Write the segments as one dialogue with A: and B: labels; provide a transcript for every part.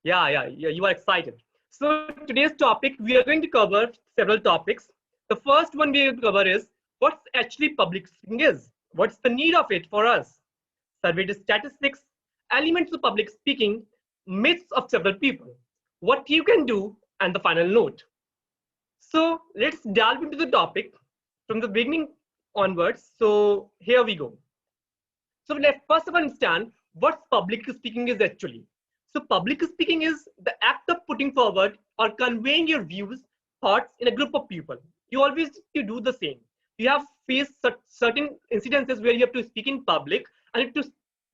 A: Yeah, you are excited. So today's topic, we are going to cover several topics. The first one we will cover is what's actually public speaking is. What's the need of it for us? Survey statistics, elements of public speaking, myths of several people, what you can do, and the final note. So let's delve into the topic from the beginning onwards. So here we go. So let's first of all understand what public speaking is actually. So public speaking is the act of putting forward or conveying your views, thoughts in a group of people. You always you do the same. You have faced certain incidences where you have to speak in public and to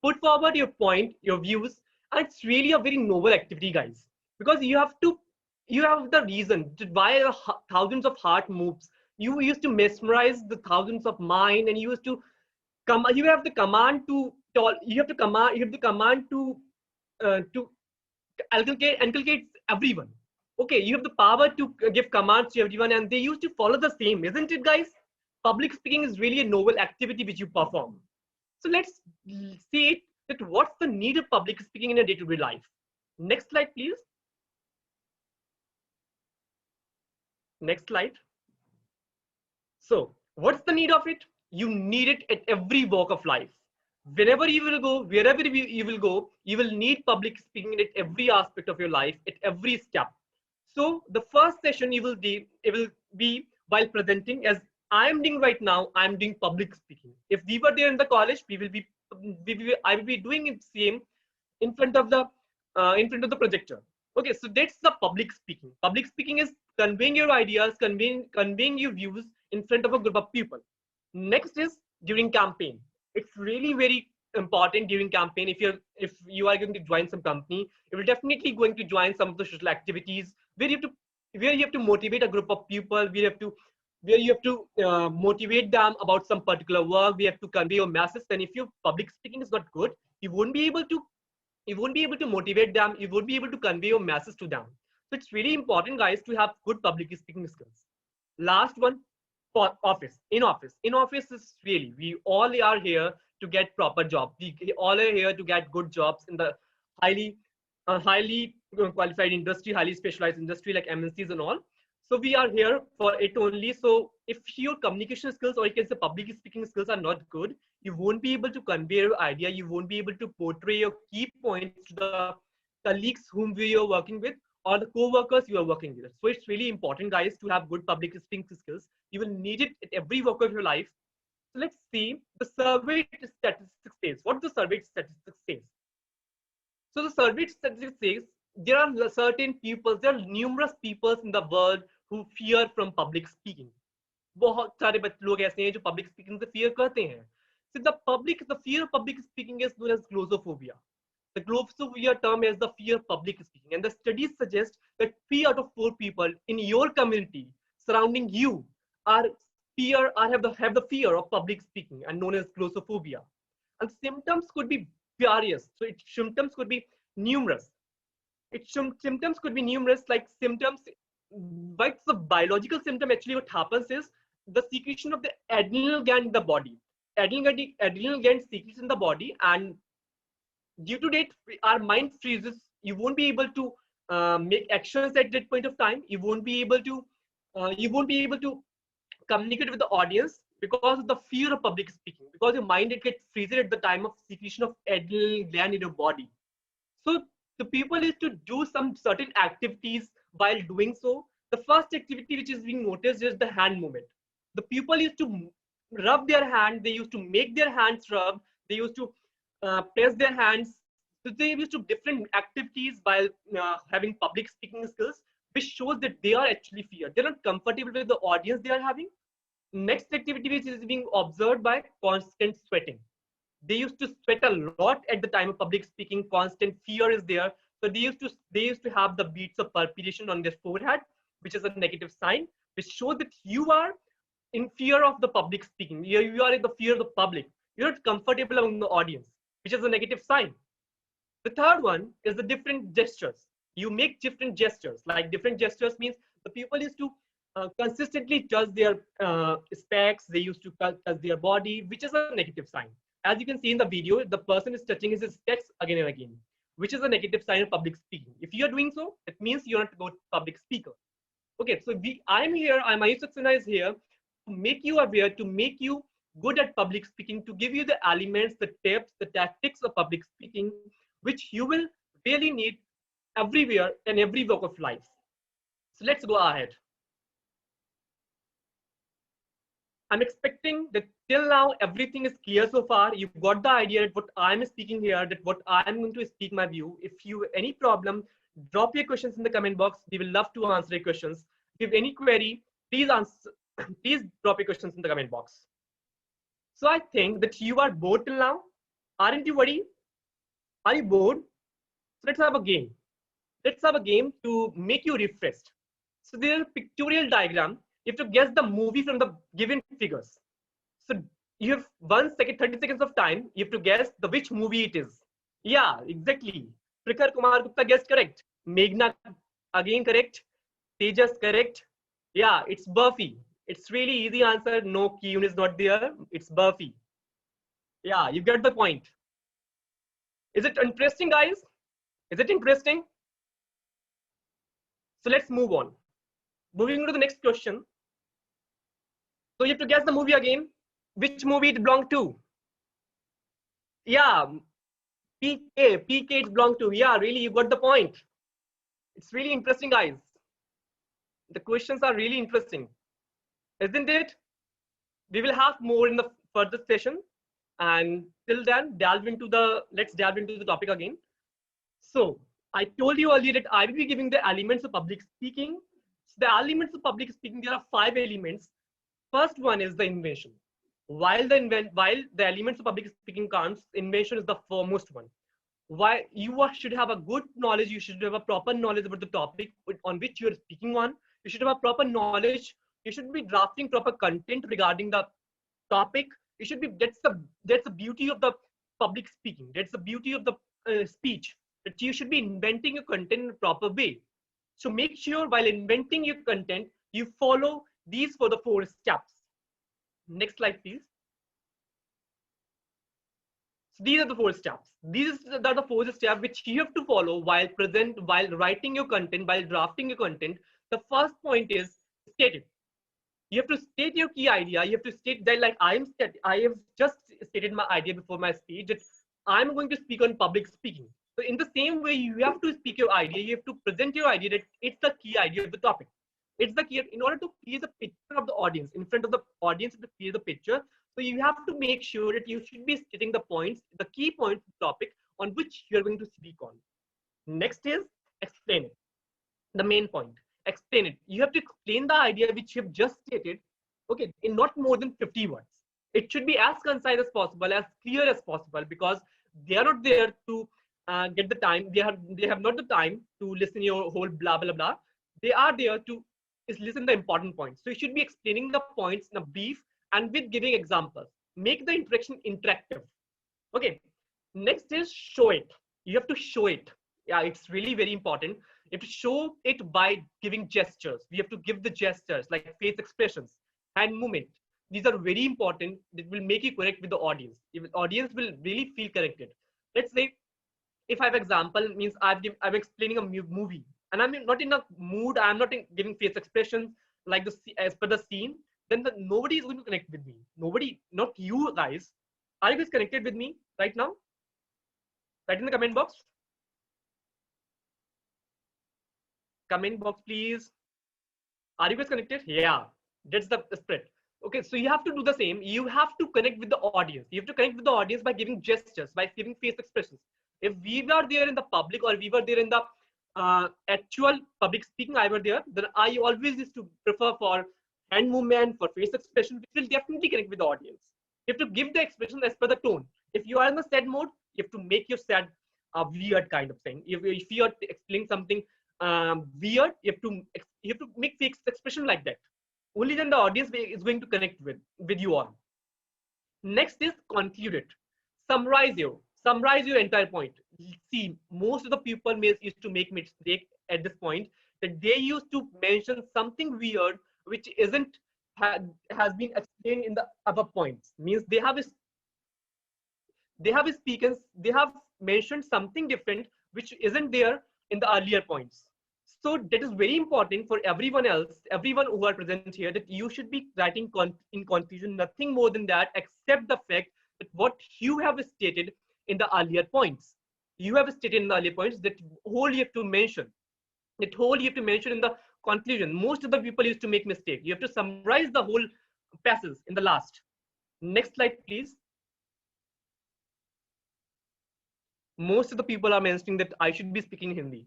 A: put forward your point, your views, and it's really a very noble activity, guys, because you have the reason to why thousands of heart moves. You used to mesmerize the thousands of mind, and you used to you have the command to you have the command to inculcate everyone. Okay, you have the power to give commands to everyone, and they used to follow the same, isn't it, guys? Public speaking is really a noble activity which you perform. So let's see that what's the need of public speaking in a day-to-day life. Next slide, please. Next slide. So, what's the need of it? You need it at every walk of life. Wherever you will go, wherever you will go, you will need public speaking at every aspect of your life, at every step. So, the first session it will be while presenting. As I am doing right now, I am doing public speaking. If we were there in the college, I will be doing it same in front of the projector. Okay, so that's the public speaking. Public speaking is conveying your ideas, conveying your views in front of a group of people. Next is during campaign. It's really very important during campaign. If you are going to join some company, you will definitely going to join some of the social activities where you have to motivate a group of people. Where you have to motivate them about some particular work. We have to convey your message. And if your public speaking is not good, you won't be able to motivate them. You won't be able to convey your message to them. So it's really important, guys, to have good public speaking skills. Last one, for office. In office is really, we all are here to get proper job. We all are here to get good jobs in the highly qualified industry, highly specialized industry like MNCs and all. So we are here for it only. So if your communication skills, or you can say public speaking skills, are not good, you won't be able to convey your idea. You won't be able to portray your key points to the colleagues whom we are working with, or the co-workers you are working with. So it's really important, guys, to have good public speaking skills. You will need it at every walk of your life. So let's see the survey statistics says. What the survey statistics says? So the survey statistics says there are certain people, there are numerous people in the world who fear from public speaking. बहुत सारे लोग ऐसे हैं जो public speaking से fear करते हैं. So the fear of public speaking is known as glossophobia. The glossophobia term is the fear of public speaking, and the studies suggest that 3 out of 4 people in your community surrounding you are have the fear of public speaking, and known as glossophobia. And symptoms could be various. So its symptoms could be numerous. Symptoms could be numerous, like symptoms. But the biological symptom, actually what happens is the secretion of the adrenal gland in the body. Adrenal gland secretes in the body, and due to that, our mind freezes. You won't be able to make actions at that point of time. You won't be able to communicate with the audience because of the fear of public speaking, because your mind, it gets freezes at the time of secretion of adrenal gland in your body. So the people is to do some certain activities. While doing so, the first activity which is being noticed is the hand movement. The people used to rub their hand. They used to make their hands rub. They used to press their hands. So they used to different activities while having public speaking skills, which shows that they are actually fear. They're not comfortable with the audience they are having. Next activity which is being observed by constant sweating. They used to sweat a lot at the time of public speaking. Constant fear is there. So they used to have the beads of perspiration on their forehead, which is a negative sign, which shows that you are in fear of the public speaking. You are in the fear of the public. You're not comfortable among the audience, which is a negative sign. The third one is the different gestures. You make different gestures. Like different gestures means the people used to consistently touch their specs. They used to touch their body, which is a negative sign. As you can see in the video, the person is touching his specs again and again. which is a negative sign of public speaking. If you are doing so, it means you're not a good public speaker. Okay, so I'm here, Ayush Saxena is here to make you aware, to make you good at public speaking, to give you the elements, the tips, the tactics of public speaking, which you will really need everywhere in every walk of life. So let's go ahead. I'm expecting that till now everything is clear so far. You've got the idea that what I'm speaking here, that what I'm going to speak my view. If you any problem, drop your questions in the comment box. We will love to answer your questions. If you have any query, please answer. Please drop your questions in the comment box. So I think that you are bored till now. Aren't you, buddy? Are you bored? So let's have a game. Let's have a game to make you refreshed. So there's a pictorial diagram. You have to guess the movie from the given figures. So you have 1 second, 30 seconds of time. You have to guess the which movie it is. Yeah, exactly. Prikhar Kumar Gupta guessed correct. Meghna again correct. Tejas correct. Yeah, it's Buffy. It's really easy answer. No, Kyun is not there. It's Buffy. Yeah, you get the point. Is it interesting, guys? Is it interesting? So let's move on. Moving to the next question. So you have to guess the movie again. Which movie it belonged to? Yeah, PK it belonged to. Yeah, really, you got the point. It's really interesting, guys. The questions are really interesting, isn't it? We will have more in the further session. And till then, let's delve into the topic again. So I told you earlier that I will be giving the elements of public speaking. So the elements of public speaking, there are 5 elements. First one is the invention. While the elements of public speaking counts, invention is the foremost one. Why you should have a good knowledge, you should have a proper knowledge about the topic on which you are speaking on. You should have a proper knowledge. You should be drafting proper content regarding the topic. You should be that's the beauty of the public speaking. That's the beauty of the speech, that you should be inventing your content in a proper way. So make sure while inventing your content, you follow these for the 4 steps. Next slide, please. So these are the 4 steps. These are the 4 steps which you have to follow while writing your content, while drafting your content. The first point is state it. You have to state your key idea. You have to state that, like I have just stated my idea before my speech, that I'm going to speak on public speaking. So in the same way, you have to speak your idea. You have to present your idea that it's the key idea of the topic. It's the key in order to clear the picture of the audience, in front of the audience, to clear the picture. So you have to make sure that you should be stating the points, the key points of the topic on which you're going to speak on. Next is explain it. The main point. Explain it. You have to explain the idea which you have just stated, okay, in not more than 50 words. It should be as concise as possible, as clear as possible, because they are not there to get the time. They have not the time to listen your whole blah blah blah. They are there to listen the important points. So you should be explaining the points in a brief and with giving examples. Make the interaction interactive. Okay. Next is show it. You have to show it. Yeah, it's really very important. You have to show it by giving gestures. We have to give the gestures like face expressions, hand movement. These are very important. That will make you connect with the audience. The audience will really feel connected. Let's say, if I have example, means I'm explaining a movie, and I'm not in a mood. I'm not giving face expressions like as per the scene. Then nobody is going to connect with me. Nobody, not you guys. Are you guys connected with me right now? Write in the comment box. Comment box, please. Are you guys connected? Yeah, that's the spread. Okay, so you have to do the same. You have to connect with the audience. You have to connect with the audience by giving gestures, by giving face expressions. If we were there in the public, or we were there in the actual public speaking, I were there, then I always used to prefer for hand movement, for face expression, which will definitely connect with the audience. You have to give the expression as per the tone. If you are in the sad mode, you have to make your sad a weird kind of thing. If you are explaining something weird, you have to make fake expression like that. Only then the audience is going to connect with you all. Next is conclude it. Summarize your entire point. See, most of the people used to make mistake at this point, that they used to mention something weird which isn't has been explained in the other points. Means they have mentioned something different which isn't there in the earlier points. So that is very important for everyone else, everyone who are present here, that you should be writing in conclusion nothing more than that, except the fact that what you have stated in the earlier points. You have stated in the earlier points that whole you have to mention. That whole you have to mention in the conclusion. Most of the people used to make mistake. You have to summarize the whole passes in the last. Next slide, please. Most of the people are mentioning that I should be speaking Hindi.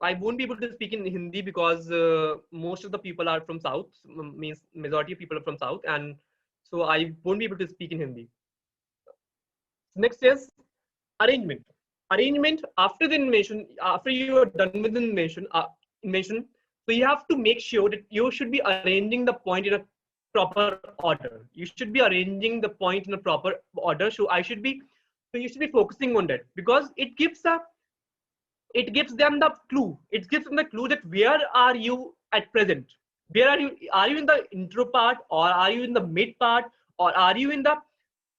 A: I won't be able to speak in Hindi because most of the people are from South, means majority of people are from South, and so I won't be able to speak in Hindi. Next is arrangement. Arrangement after the invention, after you are done with the invention, so you have to make sure that you should be arranging the point in a proper order. You should be arranging the point in a proper order. So you should be focusing on that, because it gives them the clue. It gives them the clue that where are you at present? Where are you? Are you in the intro part, or are you in the mid part, or are you in the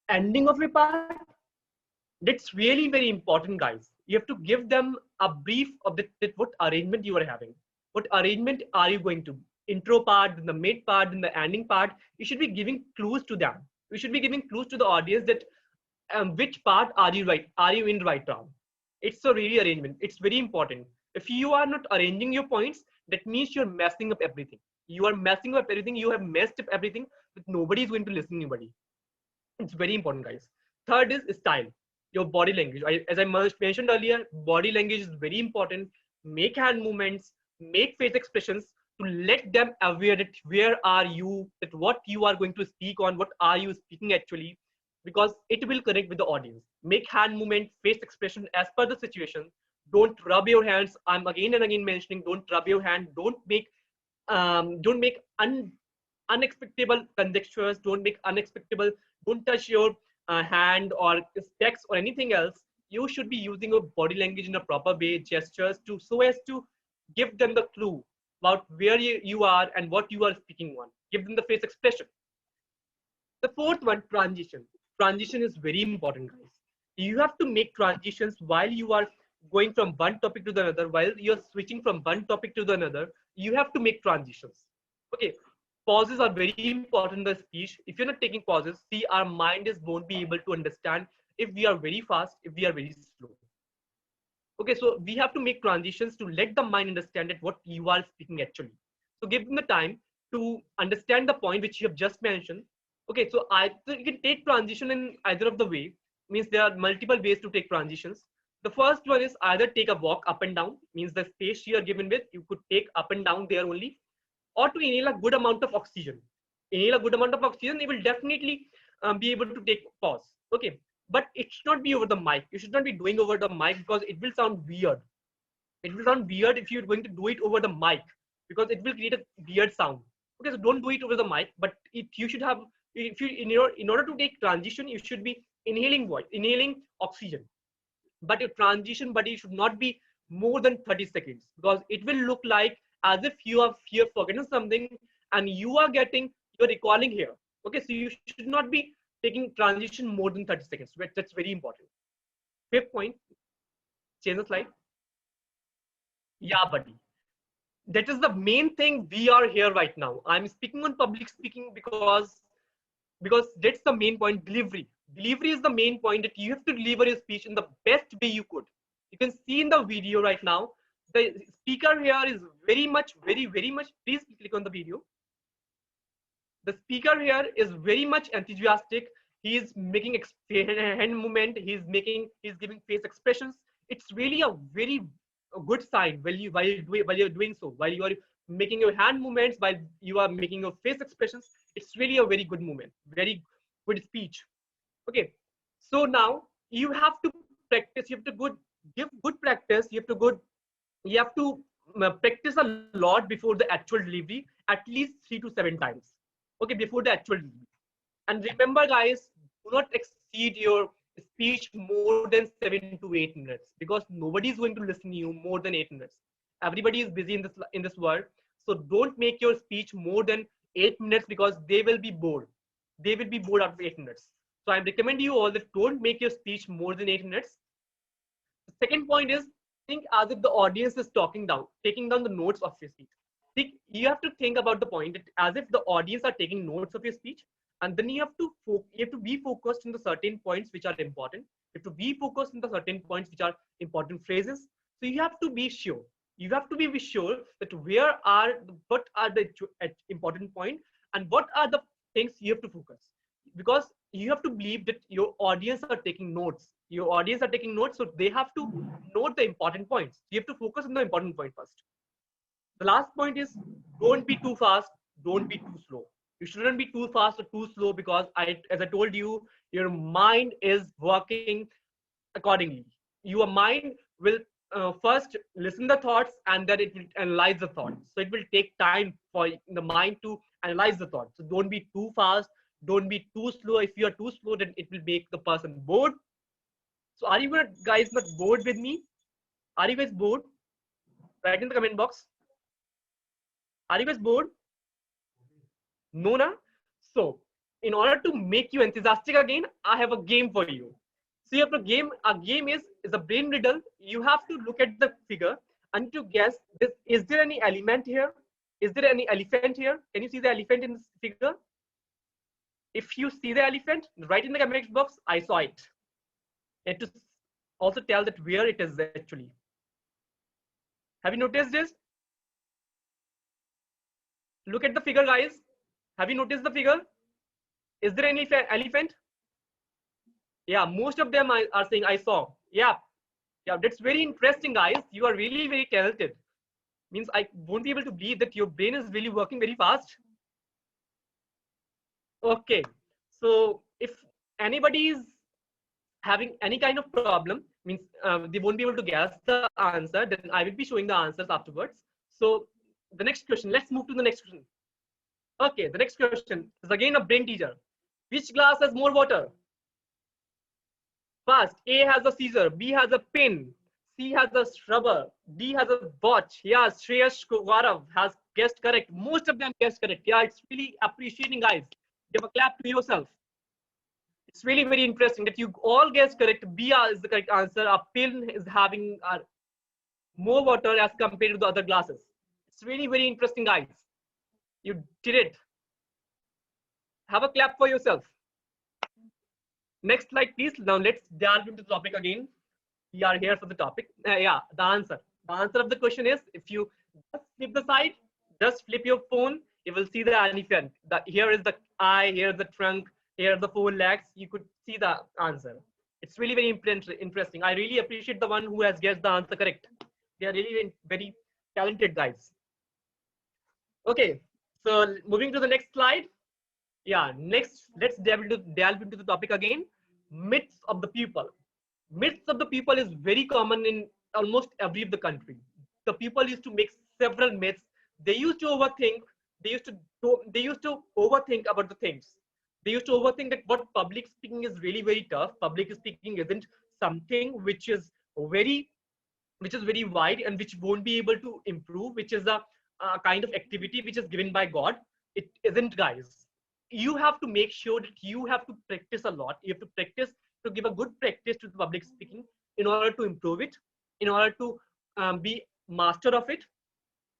A: ending of a part? That's really very important, guys. You have to give them a brief of that what arrangement you are having. What arrangement are you going to? Intro part, then the mid part, then the ending part. You should be giving clues to them. You should be giving clues to the audience that which part are you right? Are you in right now? It's a really arrangement. It's very important. If you are not arranging your points, that means you're messing up everything. You are messing up everything. You have messed up everything, but nobody is going to listen to anybody. It's very important, guys. Third is style, your body language. As I mentioned earlier, body language is very important. Make hand movements, make face expressions to let them aware that where are you, that what you are going to speak on, what are you speaking actually, because it will connect with the audience. Make hand movement, face expression as per the situation. Don't rub your hands. I'm again and again mentioning, don't rub your hand. Don't make unexpectable conjectures. Don't touch your hand or specs or anything else. You should be using your body language in a proper way, gestures, to so as to give them the clue about where you are and what you are speaking on. Give them the face expression. The fourth one, transition. Transition is very important, guys. You have to make transitions while you are going from one topic to the another. While you're switching from one topic to the another, you have to make transitions. Okay, pauses are very important in the speech. If you're not taking pauses, see, our mind won't be able to understand if we are very fast, if we are very slow. Okay, so we have to make transitions to let the mind understand that what you are speaking actually. So give them the time to understand the point which you have just mentioned. Okay, so you can take transition in either of the way. Means there are multiple ways to take transitions. The first one is either take a walk up and down, means the space you are given with, you could take up and down there only, or to inhale a good amount of oxygen. Inhale a good amount of oxygen, you will definitely be able to take pause. Okay, but it should not be over the mic. You should not be doing over the mic because it will sound weird. It will sound weird if you're going to do it over the mic, because it will create a weird sound. Okay, so don't do it over the mic, but you should have, if you in order to take transition, you should be inhaling oxygen. But your transition buddy should not be more than 30 seconds, because it will look like as if you have here forgotten something and you're recalling here. Okay, so you should not be taking transition more than 30 seconds. That's very important. Fifth point, change the slide. Yeah, buddy. That is the main thing we are here right now. I'm speaking on public speaking because that's the main point. Delivery is the main point, that you have to deliver your speech in the best way you could. You can see in the video right now, the speaker here is very much, please click on the video. The speaker here is very much enthusiastic. He is making hand movement. He's giving face expressions. It's really a very good sign while you're doing so, while you are making your hand movements, while you are making your face expressions. It's really a very good movement, very good speech. Okay, so now you have to practice. You have to give good practice. You have to practice a lot before the actual delivery, at least 3 to 7 times. Okay, before the actual delivery. And remember, guys, do not exceed your speech more than 7 to 8 minutes, because nobody is going to listen to you more than 8 minutes. Everybody is busy in this world, so don't make your speech more than 8 minutes, because they will be bored. They will be bored after 8 minutes. So I recommend you all that don't make your speech more than 8 minutes. The second point is think as if the audience is taking down the notes of your speech. Think, you have to think about the point that as if the audience are taking notes of your speech, and then you have to be focused on the certain points which are important. You have to be focused on the certain points which are important phrases. So you have to be sure. You have to be sure that what are the important point and what are the things you have to focus, because you have to believe that your audience are taking notes. Your audience are taking notes, so they have to note the important points. You have to focus on the important point first. The last point is don't be too fast, don't be too slow. You shouldn't be too fast or too slow, because as I told you, your mind is working accordingly. Your mind will first listen the thoughts, and then it will analyze the thoughts. So it will take time for the mind to analyze the thoughts. So don't be too fast, don't be too slow. If you are too slow, then it will make the person bored. So are you guys not bored with me? Are you guys bored? Write in the comment box. Are you guys bored? No, na? So, in order to make you enthusiastic again, I have a game for you. So, you have a game is a brain riddle. You have to look at the figure and to guess this, is there any element here? Is there any elephant here? Can you see the elephant in this figure? If you see the elephant, write in the comment box, I saw it. And to also tell that where it is actually. Have you noticed this? Look at the figure, guys. Have you noticed the figure? Is there any elephant? Yeah, most of them are saying I saw. Yeah, that's very interesting, guys. You are really very talented. Means I won't be able to believe that your brain is really working very fast. Okay, so if anybody is having any kind of problem, means they won't be able to guess the answer, then I will be showing the answers afterwards. So the next question, let's move to the next question. Okay, the next question is again a brain teaser. Which glass has more water? First, A has a scissor, B has a pin, C has a rubber, D has a watch. Yeah, Shreyash Gaurav has guessed correct. Most of them guessed correct. Yeah, it's really appreciating, guys. Give a clap to yourself. It's really very interesting that you all guessed correct. B is the correct answer. A pin is having more water as compared to the other glasses. It's really very interesting, guys. You did it. Have a clap for yourself. Next slide, please. Now let's delve into the topic again. We are here for the topic. Yeah, the answer. The answer of the question is, if you just flip the side, just flip your phone, you will see the elephant. Here is the eye, here is the trunk, here are the 4 legs. You could see the answer. It's really very interesting. I really appreciate the one who has guessed the answer correct. They are really very talented guys. Okay, so moving to the next slide. Yeah, next, let's delve into the topic again. Myths of the people. Myths of the people is very common in almost every of the country. The people used to make several myths. They used to overthink. They used to overthink about the things. They used to overthink that what public speaking is really very tough. Public speaking isn't something which is very wide and which won't be able to improve, which is a kind of activity which is given by God. It isn't, guys. You have to make sure that you have to practice a lot. You have to practice to give a good practice to the public speaking in order to improve it, in order to be master of it.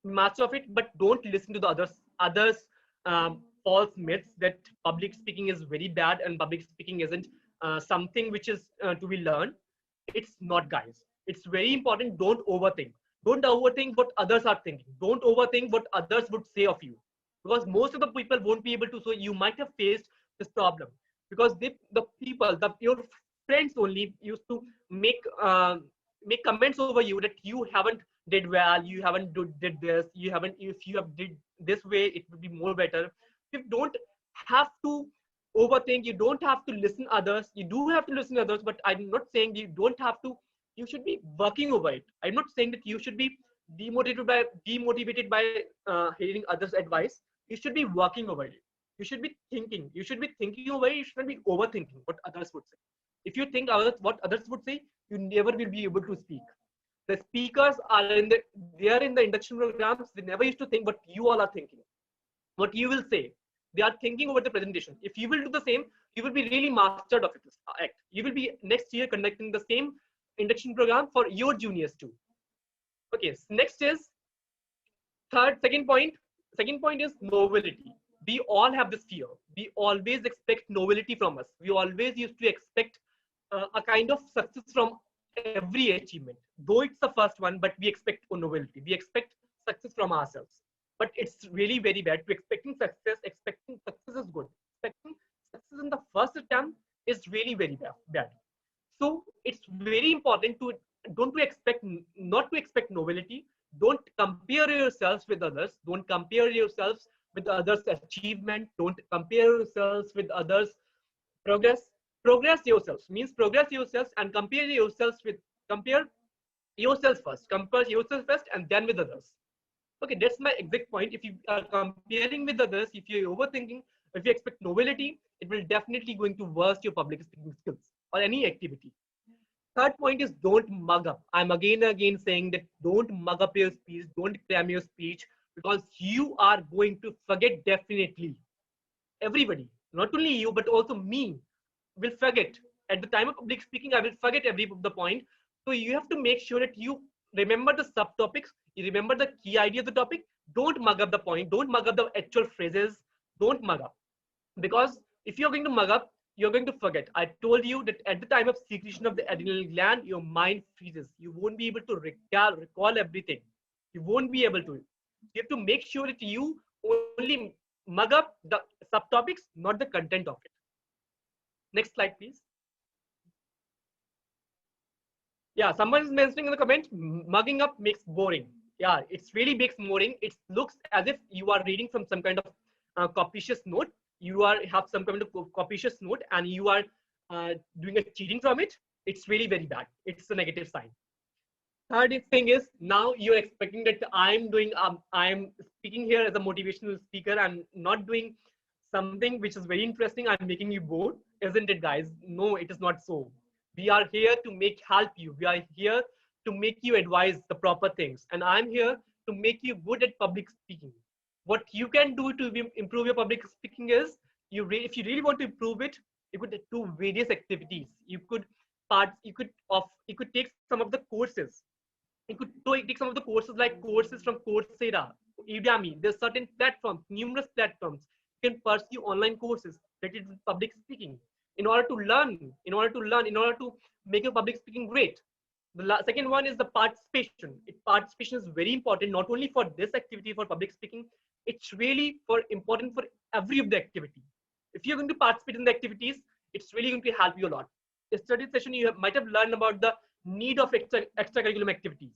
A: But don't listen to the others false myths that public speaking is very bad and public speaking isn't something which is to be learned. It's not, guys. It's very important. Don't overthink what others are thinking. Don't overthink what others would say of you, because most of the people won't be able to. So you might have faced this problem because your friends only used to make comments over you that you haven't did well, you haven't did this, you haven't. If you have did this way, it would be more better. You don't have to overthink. You don't have to listen others. You do have to listen others, but I'm not saying you don't have to. You should be working over it. I'm not saying that you should be demotivated by hearing others' advice. You should be working over it. You should be thinking. You should be thinking over it. You shouldn't be overthinking what others would say. If you think what others would say, you never will be able to speak. The speakers are they are in the induction programs. They never used to think what you all are thinking, what you will say. They are thinking over the presentation. If you will do the same, you will be really mastered of it. You will be next year conducting the same induction program for your juniors too. Okay, so next is second point is novelty. We all have this fear. We always expect novelty from us. We always used to expect a kind of success from every achievement, though it's the first one, but we expect novelty. We expect success from ourselves. But it's really very bad to expecting success. Expecting success is good. Expecting success in the first attempt is really very bad. So it's very important to don't to expect not to expect novelty. Don't compare yourselves with others. Don't compare yourselves with others' achievement. Don't compare yourselves with others' progress. Progress yourselves means progress yourselves and compare yourself first. Compare yourself first and then with others. Okay, that's my exact point. If you are comparing with others, if you're overthinking, if you expect novelty, it will definitely going to worst your public speaking skills or any activity. Third point is don't mug up. I'm again and again saying that don't mug up your speech, don't cram your speech, because you are going to forget definitely. Everybody, not only you, but also me, will forget. At the time of public speaking, I will forget every the point. So you have to make sure that you remember the subtopics, you remember the key idea of the topic. Don't mug up the point, don't mug up the actual phrases, don't mug up. Because if you're going to mug up, you're going to forget. I told you that at the time of secretion of the adrenal gland, your mind freezes. You won't be able to recall everything. You won't be able to. You have to make sure that you only mug up the subtopics, not the content of it. Next slide, please. Yeah, someone is mentioning in the comment, mugging up makes boring. Yeah, it's really makes boring. It looks as if you are reading from some kind of copious note. You have some kind of copious note and you are doing a cheating from it. It's really very bad. It's a negative sign. Third thing is now you're expecting that I'm speaking here as a motivational speaker. I'm not doing something which is very interesting. I'm making you bored, isn't it, guys? No, it is not so. We are here to help you. We are here to make you advise the proper things, and I'm here to make you good at public speaking. What you can do to improve your public speaking is if you really want to improve it, you could do various activities. You could take some of the courses. You could take some of the courses like courses from Coursera, Udemy. There's certain platforms, numerous platforms. You can pursue online courses related to public speaking in order to learn, in order to make your public speaking great. The second one is the participation. Participation is very important, not only for this activity for public speaking. It's really important for every of the activity. If you're going to participate in the activities, it's really going to help you a lot. Yesterday session, you might have learned about the need of extracurricular activities.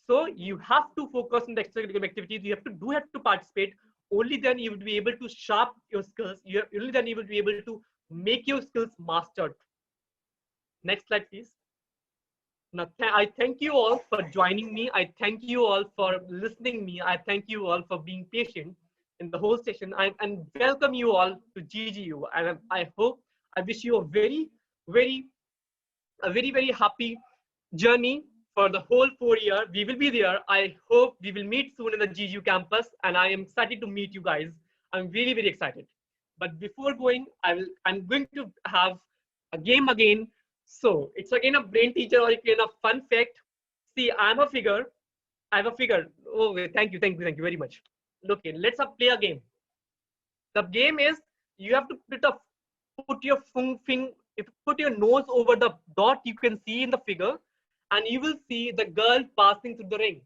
A: So you have to focus on the extracurricular activities. You have to participate. Only then you will be able to sharp your skills. Only then you will be able to make your skills mastered. Next slide, please. Now, I thank you all for joining me. I thank you all for listening me. I thank you all for being patient in the whole session. And welcome you all to GGU. And I wish you a very, very happy journey for the whole 4 year. We will be there. I hope we will meet soon in the GGU campus. And I am excited to meet you guys. I'm really, very excited. But before going, I'm going to have a game again. So it's again a brain teaser or again a fun fact. See, I have a figure. Oh, thank you very much. Okay, let's play a game. The game is you have to put your nose over the dot you can see in the figure, and you will see the girl passing through the ring.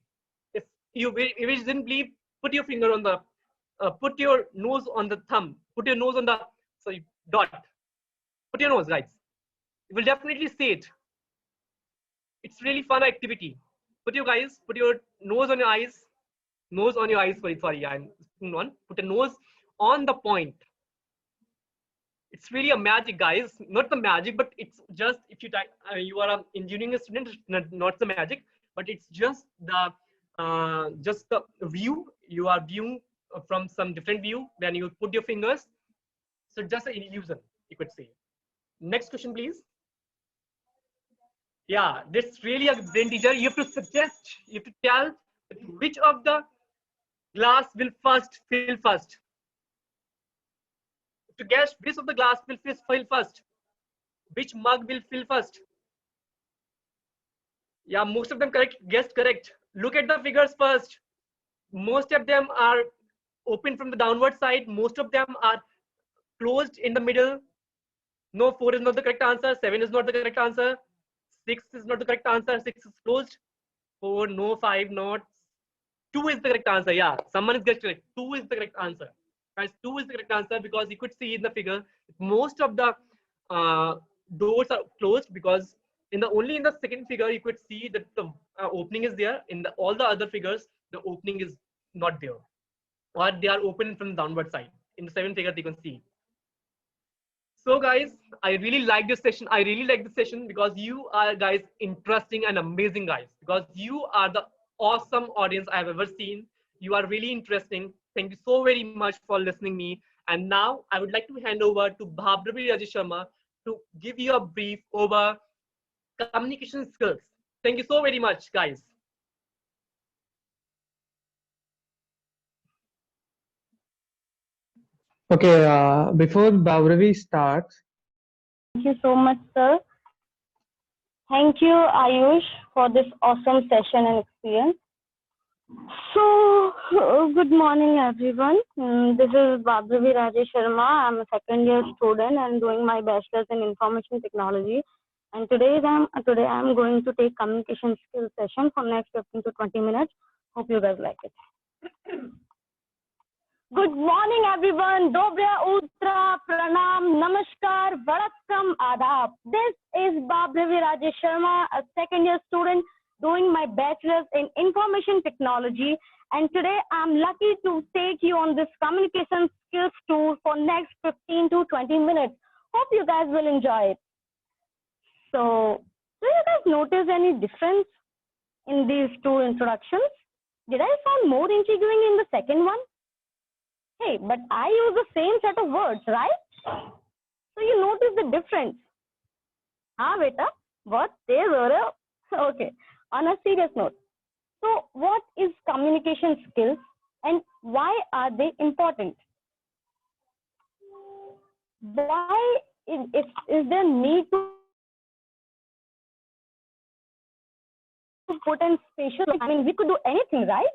A: If you didn't believe, put your finger on the, put your nose on the thumb. Put your nose on the dot. Put your nose, guys. You will definitely see it. It's really fun activity. Put your nose on your eyes. Nose on your eyes. Sorry, I'm on. Put a nose on the point. It's really a magic, guys. Not the magic, but it's just if you are an engineering student, not the magic, but it's just the view. You are viewing from some different view. Then you put your fingers. So just an illusion, you could say. Next question, please. Yeah, that's really a brain teaser. You have to tell which of the glass will fill first. To guess which of the glass will fill first. Which mug will fill first. Yeah, most of them correct. Guessed correct. Look at the figures first. Most of them are open from the downward side. Most of them are closed in the middle. No, 4 is not the correct answer. 7 is not the correct answer. 6 is not the correct answer. 6 is closed. 4, no, 5, not. 2 is the correct answer. Yeah, someone is guessed correct. 2 is the correct answer. Guys, 2 is the correct answer because you could see in the figure most of the uh, doors are closed, because only in the second figure you could see that the opening is there. In all the other figures, the opening is not there, or they are open from the downward side. In the seventh figure, you can see. So guys, I really like this session. I really like this session because you are guys interesting and amazing guys. Because you are the awesome audience I've ever seen. You are really interesting. Thank you so very much for listening me. And now I would like to hand over to Bhabhravi Rajesh Sharma to give you a brief over communication skills. Thank you so very much, guys.
B: Okay, before Bhavravi starts,
C: Thank you so much, sir. Thank you, Ayush, for this awesome session and experience. So, good morning, everyone. This is Bhabhravi Rajesh Sharma. I'm a second year student and doing my bachelor's in information technology. And today I'm going to take communication skills session for next 15 to 20 minutes. Hope you guys like it. Good morning, everyone. Dobra Utra, Pranam, Namaskar, Vanakkam, Adab. This is Bhabhravi Rajesh Sharma, a second year student doing my bachelor's in information technology. And today I'm lucky to take you on this communication skills tour for next 15 to 20 minutes. Hope you guys will enjoy it. So, do you guys notice any difference in these two introductions? Did I sound more intriguing in the second one? Hey, but I use the same set of words, right? So you notice the difference. Ah, beta, what they were. Okay, on a serious note. So what is communication skills and why are they important? Why is there need to put in spatial? I mean, we could do anything, right?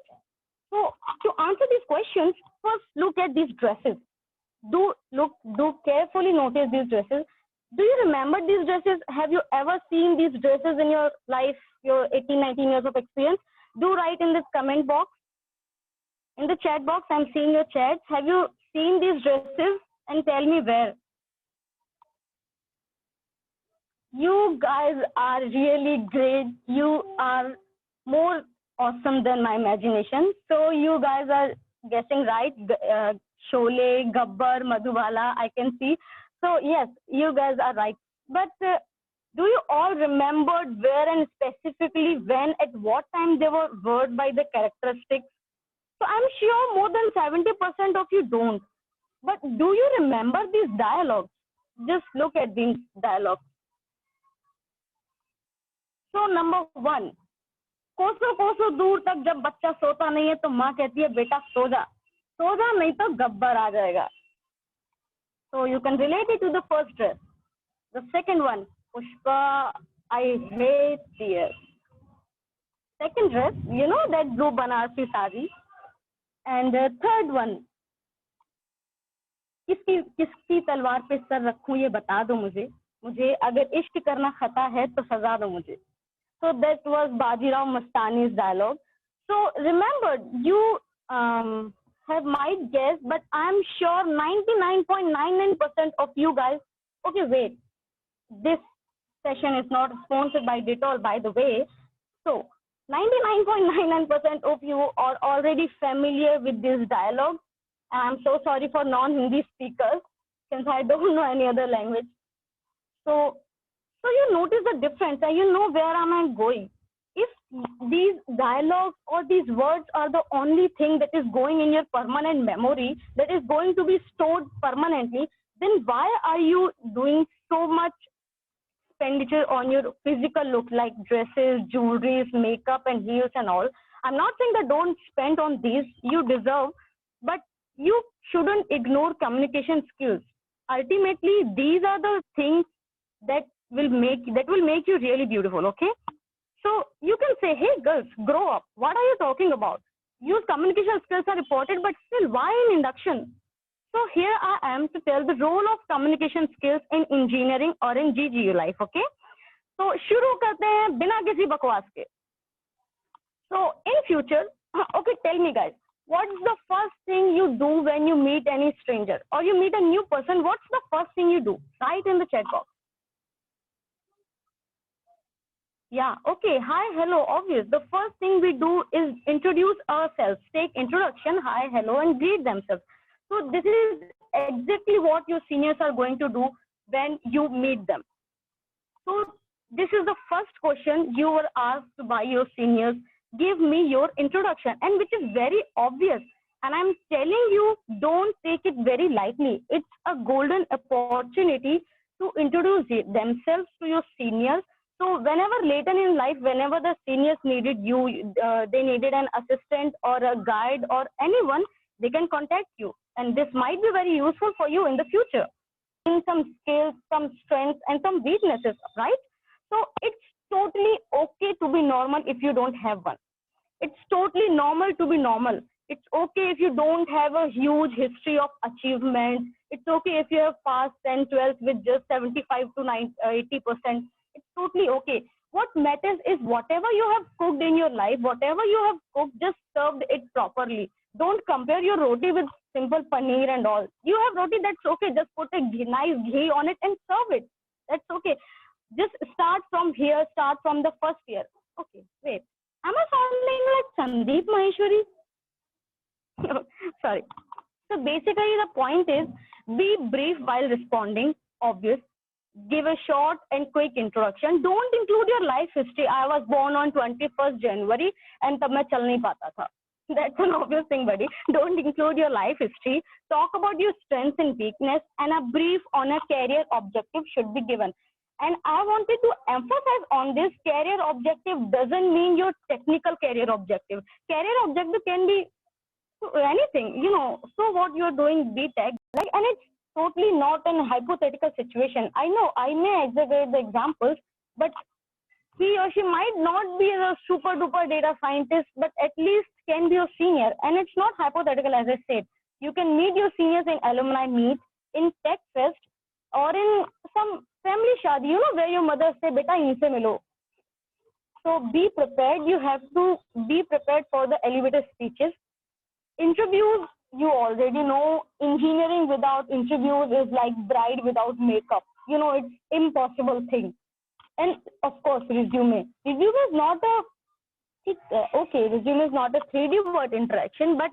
C: So to answer these questions, first look at these dresses. Do carefully notice these dresses. Do you remember these dresses? Have you ever seen these dresses in your life, your 18, 19 years of experience? Do write in this comment box. In the chat box, I'm seeing your chats. Have you seen these dresses? And tell me where. You guys are really great. You are more awesome than my imagination. So you guys are guessing right. Sholay, Gabbar, Madhubala, I can see. So yes, you guys are right. But do you all remember where and specifically when, at what time they were worded by the characteristics? So I'm sure more than 70% of you don't. But do you remember these dialogues? Just look at these dialogues. So number one, कोसों कोसों दूर तक जब बच्चा सोता नहीं है तो माँ कहती है बेटा सो जा नहीं तो गब्बर आ जाएगा. So you can relate it to the first dress. The second one, Pushpa, I hate tears. Second dress, you know that blue Banarsi sari. And the third one, किसकी तलवार पे सर रखूं ये बता दो मुझे अगर इश्क करना खता है तो सजा दो मुझे. So that was Bajirao Mastani's dialogue. So remember, you have might guess, but I'm sure 99.99% of you guys. Okay, wait. This session is not sponsored by Dettol, by the way. So 99.99% of you are already familiar with this dialogue. And I'm so sorry for non-Hindi speakers, since I don't know any other language. So you notice the difference and you know where am I going. If these dialogues or these words are the only thing that is going in your permanent memory, that is going to be stored permanently, then why are you doing so much expenditure on your physical look, like dresses, jewelry, makeup and heels and all? I'm not saying that don't spend on these, you deserve, but you shouldn't ignore communication skills. Ultimately, these are the things that will make you really beautiful. Okay, So you can say, hey girls, grow up. What are you talking about? Use communication skills are important, but still, why in induction? So here I am to tell the role of communication skills in engineering or in GGU life, okay? So शुरू करते हैं बिना किसी बकवास के. So in future, okay, tell me guys, what's the first thing you do when you meet any stranger or you meet a new person? What's the first thing you do? Write in the chat box. Yeah, okay, hi, hello, obvious. The first thing we do is introduce ourselves, take introduction, hi, hello, and greet themselves. So this is exactly what your seniors are going to do when you meet them. So this is the first question you were asked by your seniors. Give me your introduction, and which is very obvious. And I'm telling you, don't take it very lightly. It's a golden opportunity to introduce themselves to your seniors. So whenever later in life, whenever the seniors needed you, they needed an assistant or a guide or anyone, they can contact you. And this might be very useful for you in the future. In some skills, some strengths, and some weaknesses, right? So it's totally okay to be normal if you don't have one. It's totally normal to be normal. It's okay if you don't have a huge history of achievement. It's okay if you have passed 10, 12 with just 75 to 80%. It's totally okay. What matters is whatever you have cooked in your life, whatever you have cooked, just served it properly. Don't compare your roti with simple paneer and all. You have roti, that's okay. Just put a nice ghee on it and serve it. That's okay. Just start from here, start from the first year. Okay, wait. Am I sounding like Sandeep Maheshwari? Sorry. So basically the point is, be brief while responding, obvious. Give a short and quick introduction. Don't include your life history. I was born on 21st January and tab main chal nahi pata tha. That's an obvious thing, buddy. Don't include your life history. Talk about your strengths and weakness, and a brief on a career objective should be given. And I wanted to emphasize on this, career objective doesn't mean your technical career objective. Career objective can be anything, you know. So what you're doing BTech, like, and it's totally not an hypothetical situation. I know I may exaggerate the examples, but he or she might not be a super duper data scientist, but at least can be your senior. And it's not hypothetical, as I said. You can meet your seniors in alumni meet, in tech fest, or in some family shadi, you know, where your mother say, beta inse milo. So be prepared. You have to be prepared for the elevator speeches. Interviews, you already know, engineering without interviews is like bride without makeup. You know, it's impossible thing. And of course, resume. Resume is not a, okay, resume is not a 3D word interaction, but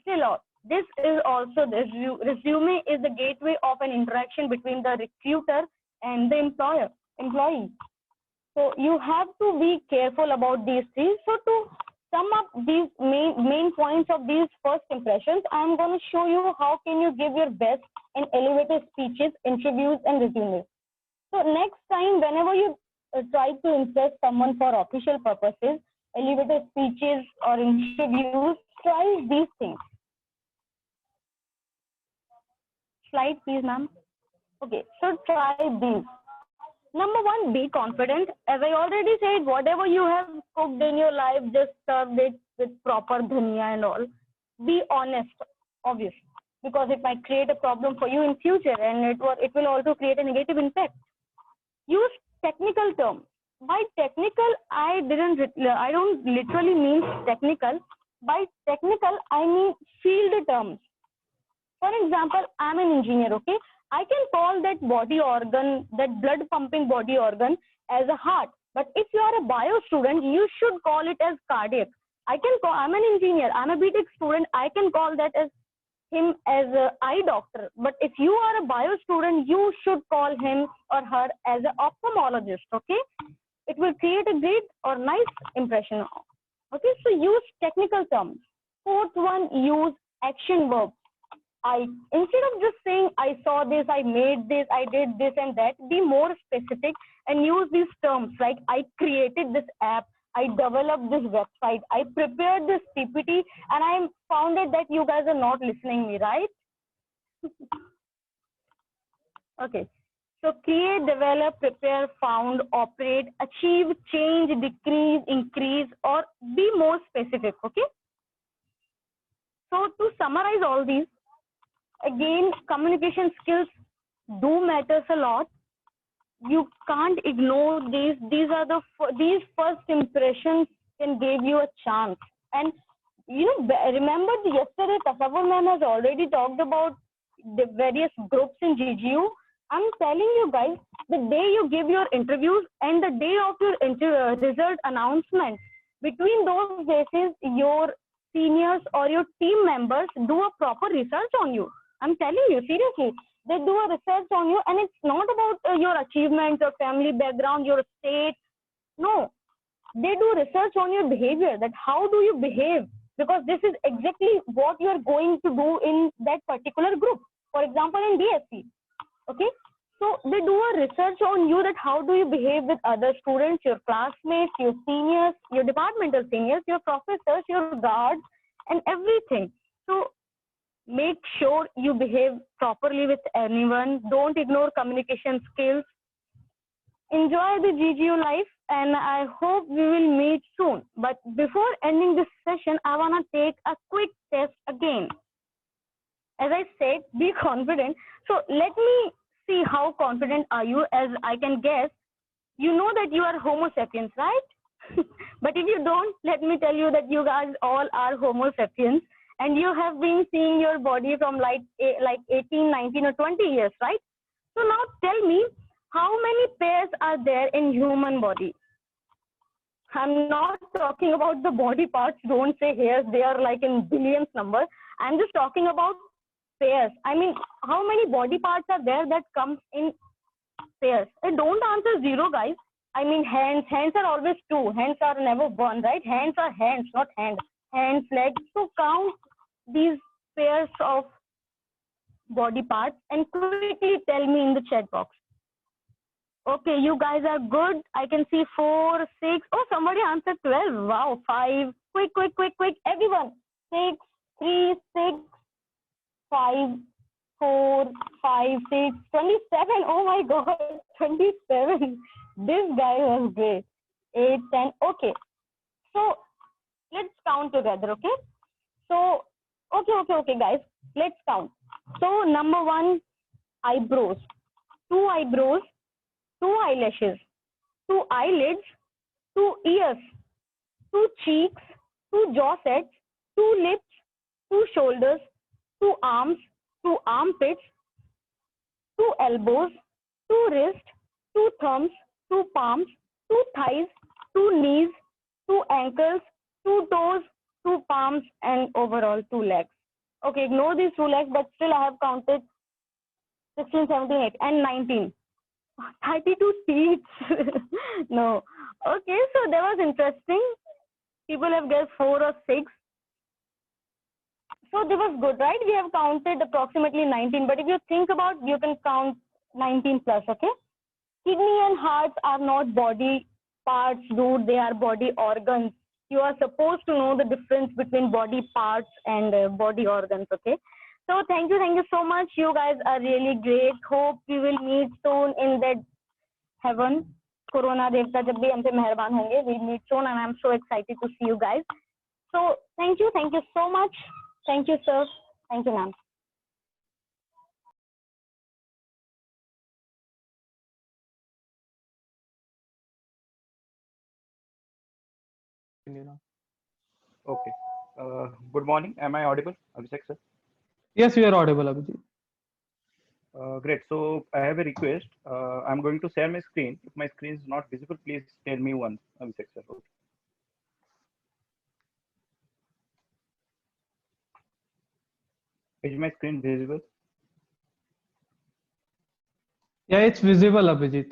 C: still, this is also, the resume is the gateway of an interaction between the recruiter and the employee. So you have to be careful about these things. So to sum up these main points of these first impressions, I'm going to show you how can you give your best in elevator speeches, interviews, and resumes. So next time, whenever you try to impress someone for official purposes, elevator speeches or interviews, try these things. Slide, please, ma'am. Okay, so try these. Number one, be confident. As I already said, whatever you have cooked in your life, just serve it with proper dhania and all. Be honest, obviously, because it might create a problem for you in future, and it will also create a negative impact. Use technical terms. By technical, I don't literally mean technical. By technical, I mean field terms. For example, I'm an engineer, okay? I can call that body organ, that blood pumping body organ, as a heart. But if you are a bio student, you should call it as cardiac. I'm an engineer, I'm a BTech student, I can call that as him as an eye doctor. But if you are a bio student, you should call him or her as an ophthalmologist, okay? It will create a great or nice impression. Okay, so use technical terms. Fourth one, use action verbs. Instead of just saying, I saw this, I made this, I did this and that, be more specific and use these terms like I created this app, I developed this website, I prepared this PPT, and I found it that you guys are not listening me, right? Okay. So create, develop, prepare, found, operate, achieve, change, decrease, increase, or be more specific. Okay. So to summarize all these, again, communication skills do matters a lot. You can't ignore these. These are these first impressions can give you a chance. And remember yesterday Tasavvur ma'am has already talked about the various groups in GGU. I'm telling you guys, the day you give your interviews and the day of your result announcement, between those days, your seniors or your team members do a proper research on you. I'm telling you, seriously, they do a research on you, and it's not about your achievements, your family background, your state. No, they do research on your behavior, that how do you behave, because this is exactly what you are going to do in that particular group. For example, in DSC. Okay, so they do a research on you, that how do you behave with other students, your classmates, your seniors, your departmental seniors, your professors, your guards, and everything. So make sure you behave properly with anyone. Don't ignore communication skills. Enjoy the GGU life, and I hope we will meet soon. But before ending this session, I want to take a quick test again. As I said, be confident. So let me see how confident are you. As I can guess, you know that you are Homo sapiens, right? But if you don't, let me tell you that you guys all are Homo sapiens, and you have been seeing your body from like 18, 19, or 20 years, right? So now tell me, how many pairs are there in human body? I'm not talking about the body parts. Don't say hairs. They are like in billions number. I'm just talking about pairs. I mean, how many body parts are there that comes in pairs? And don't answer zero, guys. I mean, hands. Hands are always two. Hands are never one, right? Hands are hands, not hands. Hands, legs. So count these pairs of body parts and quickly tell me in the chat box. Okay, you guys are good. I can see 4, 6. Oh, somebody answered 12. Wow, 5. Quick. Everyone. 6, 3, 6, 5, 4, 5, 6, 27. Oh my God, 27. This guy was great. 8, 10. Okay. So let's count together, okay? So, okay, guys. Let's count. So number 1, eyebrows. 2 eyebrows. 2 eyelashes, 2 eyelids, 2 ears, 2 cheeks, 2 jaw sets, 2 lips, 2 shoulders, 2 arms, 2 armpits, 2 elbows, 2 wrists, 2 thumbs, 2 palms, 2 thighs, 2 knees, 2 ankles, 2 toes, 2 palms, and overall 2 legs. Okay, ignore these 2 legs, but still I have counted 16, 17, 18, and 19. 32 teeth. No. Okay, so that was interesting. People have guessed 4 or 6. So that was good, right? We have counted approximately 19. But if you think about, you can count 19 plus, okay? Kidney and hearts are not body parts, dude. They are body organs. You are supposed to know the difference between body parts and body organs, okay? So thank you so much. You guys are really great. Hope we will meet soon in that heaven. Corona devta jab bhi hum pe meherban honge. We meet soon, and I'm so excited to see you guys. So thank you so much. Thank you, sir. Thank you, ma'am.
D: Okay. Good morning. Am I audible, Abhishek sir?
B: Yes, you are audible, Abhijit.
D: Great. So I have a request. I'm going to share my screen. If my screen is not visible, please tell me once, Abhishek sir. Okay. Is my screen visible?
B: Yeah, it's visible, Abhijit.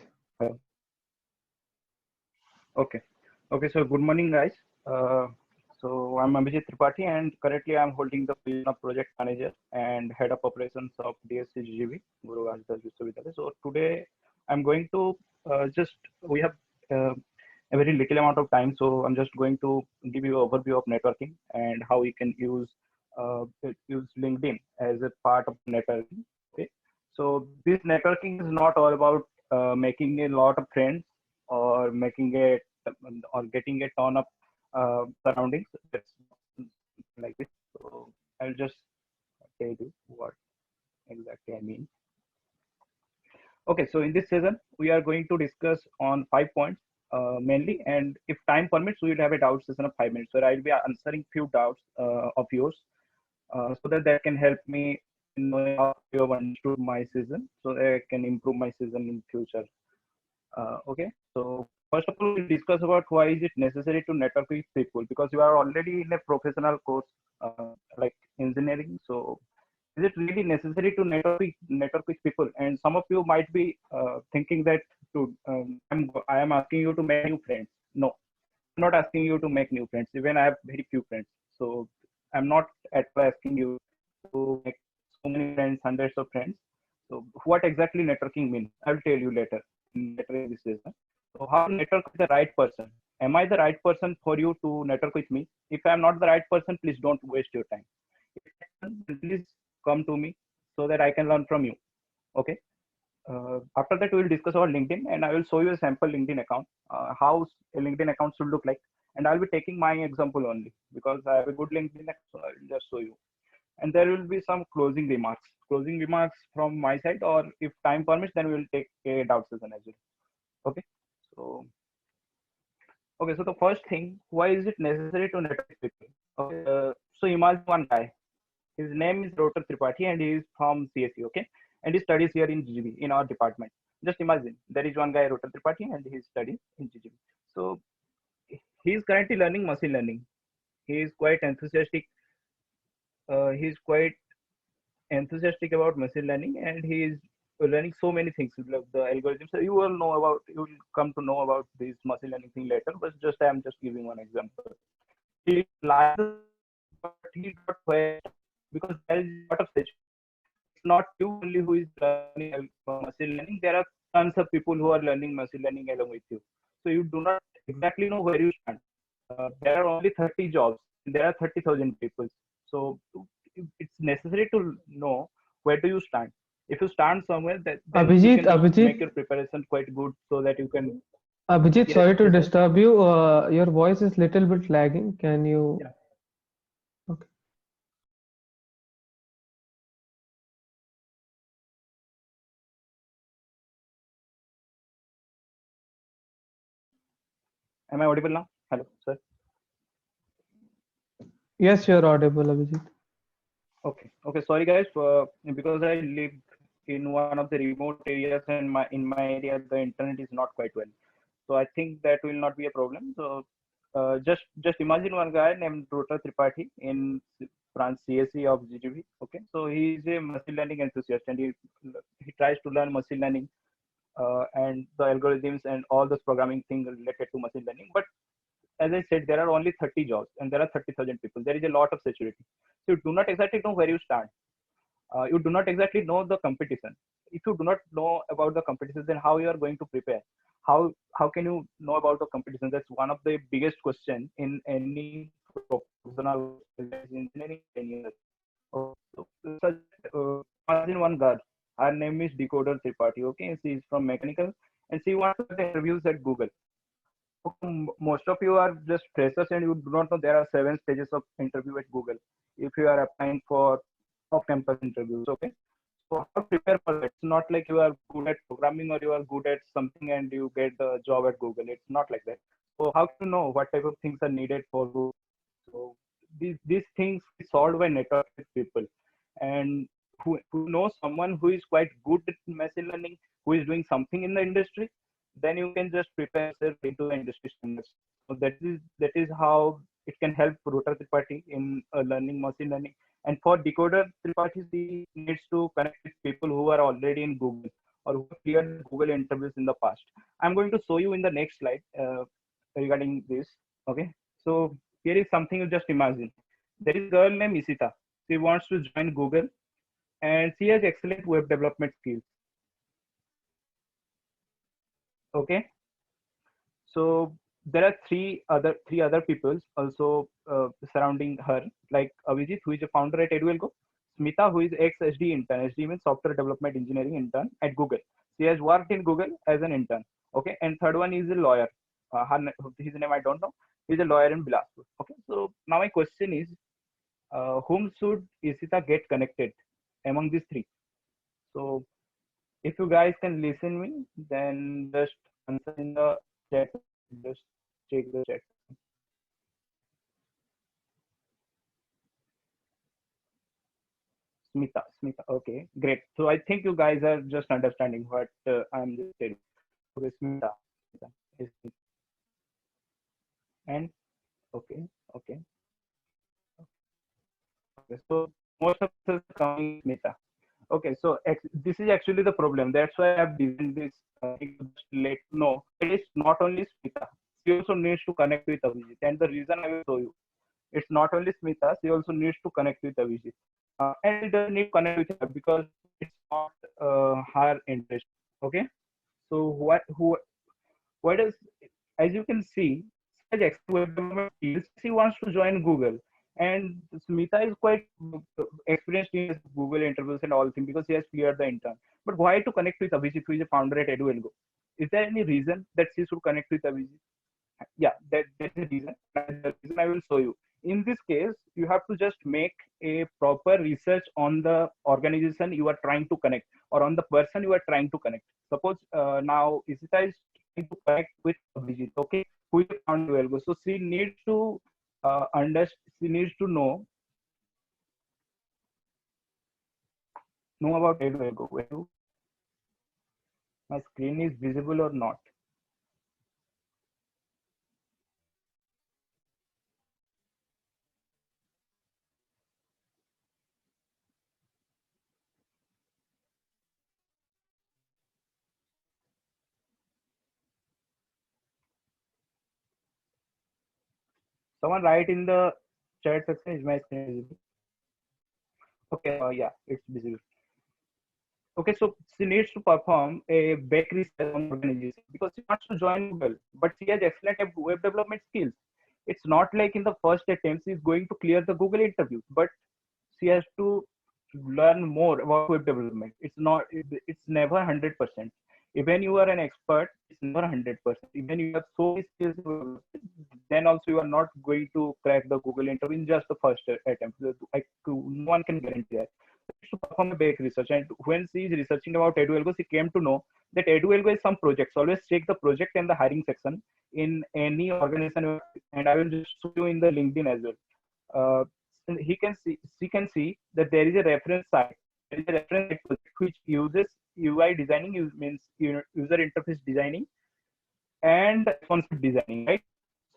D: Okay. Okay. So good morning, guys. So I'm Abhijit Tripathi, and currently I'm holding the position of project manager and head of operations of DSC GGV, Guru Ravidas Vishwavidyalaya. So today I'm going to we have a very little amount of time, so I'm just going to give you an overview of networking and how you can use LinkedIn as a part of networking. Okay. So this networking is not all about making a lot of friends or making a or getting a ton of surroundings. It's like this. So I'll just tell you what exactly I mean. Okay, so in this session, we are going to discuss on 5 points mainly, and if time permits, we will have a doubt session of 5 minutes where I'll be answering few doubts of yours, so that can help me in knowing how you have understood my season, so that I can improve my season in future. Okay, so first of all, we'll discuss about why is it necessary to network with people, because you are already in a professional course like engineering. So is it really necessary to network with people? And some of you might be thinking that I am asking you to make new friends. No, I'm not asking you to make new friends. Even I have very few friends. So I'm not at all asking you to make so many friends, hundreds of friends. So what exactly networking means? I will tell you later in this session. So how to network with the right person? Am I the right person for you to network with me? If I'm not the right person, please don't waste your time. Please come to me so that I can learn from you. Okay. After that, we will discuss about LinkedIn, and I will show you a sample LinkedIn account, how a LinkedIn account should look like. And I'll be taking my example only because I have a good LinkedIn account, so I will just show you. And there will be some closing remarks. Closing remarks from my side, or if time permits, then we will take a doubt session as well. Okay. So, okay. So the first thing, why is it necessary to network with people? Okay. So imagine one guy. His name is Rotor Tripathi and he is from CSE, okay? And he studies here in GGB, in our department. Just imagine, there is one guy, Rotor Tripathi, and he studies in GGB. So he is currently learning machine learning. He is quite enthusiastic. He is quite enthusiastic about machine learning, and he is learning so many things like the algorithms. So you will come to know about this machine learning thing later, but I am just giving one example. He likes, but he got where, because there is a lot of such. It's not you only who is learning machine learning. There are tons of people who are learning machine learning along with you. So you do not exactly know where you stand. There are only 30 jobs. There are 30,000 people. So it's necessary to know where do you stand. If you stand somewhere, then you can just make your preparation quite good so that you can.
B: Abhijit,
D: Yes,
B: sorry to
D: yes, sir.
B: disturb you. Your voice is little bit lagging. Can you?
D: Yeah.
B: Okay.
D: Am I audible now? Hello, sir.
B: Yes, you're audible, Abhijit.
D: Okay. Okay. Sorry, guys. Because I live in one of the remote areas, and in my area the internet is not quite well. So I think that will not be a problem. So just imagine one guy named Rotor Tripathi in France CSE of GGB. Okay. So he is a machine learning enthusiast, and he tries to learn machine learning and the algorithms and all those programming things related to machine learning. But as I said, there are only 30 jobs and there are 30,000 people. There is a lot of saturating. So you do not exactly know where you stand. You do not exactly know the competition. If you do not know about the competition, then how you are going to prepare? How can you know about the competition? That's one of the biggest question in any professional engineering. So, imagine one girl. Her name is Decoder Tripathi. Okay, she is from mechanical, and she wants to get interviews at Google. Most of you are just freshers and you do not know there are 7 stages of interview at Google if you are applying for off-campus interviews. Okay, so how to prepare for that? It's not like you are good at programming or you are good at something and you get the job at Google. It's not like that. So how to know what type of things are needed for Google? So these things is solved by network with people, and who knows someone who is quite good at machine learning, who is doing something in the industry, then you can just prepare yourself into the industry standards. So that is how it can help Rotor Tripathi in learning machine learning. And for Decoder Tripathi, he needs to connect with people who are already in Google or who have cleared Google interviews in the past. I'm going to show you in the next slide regarding this. Okay, so here is something you just imagine. There is a girl named Isita. She wants to join Google and she has excellent web development skills. Okay, so there are three other people also surrounding her, like Avijit, who is a founder at Eduelgo, Smita, who is ex-SD intern. SD means software development engineering intern at Google. She has worked in Google as an intern. Okay. And third one is a lawyer. His name I don't know. He's a lawyer in Bilaspur. Okay. So now my question is, whom should Ishita get connected among these three? So if you guys can listen me, then just answer in the chat. Just check the chat. Smita. Okay, great. So I think you guys are just understanding what I'm just telling. Okay, Smita. Is- And okay, okay. Okay. So most of us are coming Smita. Okay, so this is actually the problem. That's why I've designed this thing to just let you know it is not only Smita. She also needs to connect with Abhijit. And the reason I will show you, it's not only Smita, she also needs to connect with Abhijit. And it doesn't need to connect with her because it's not her interest. Okay. So what does, as you can see, such web development skills, she wants to join Google. And Smita is quite experienced in Google interviews and all things because she has cleared the intern. But why to connect with Abhijit, who is a founder at EduElgo? Is there any reason that she should connect with Abhijit? Yeah, that's the reason. The reason I will show you. In this case, you have to just make a proper research on the organization you are trying to connect or on the person you are trying to connect. Suppose now Isita is trying to connect with Abhijit, okay, who is on Duelgo. So she needs to understand, she needs to know about Duelgo. Whether my screen is visible or not. Someone write in the chat section, is my screen visible? Okay, yeah, it's visible. Okay, so she needs to perform a back research on organization because she wants to join Google, but she has excellent web development skills. It's not like in the first attempt she's going to clear the Google interview, but she has to learn more about web development. It's never 100%. Even you are an expert, it's never 100%. Even you have so many skills, then also you are not going to crack the Google interview in just the first attempt. Like, no one can guarantee that. To perform a back research, and when she is researching about EduElgo, she came to know that EduElgo is some projects. Always check the project and the hiring section in any organization, and I will just show you in the LinkedIn as well. She can see that there is a reference site. There is a reference site project which uses UI designing, means user interface designing and responsive designing, right?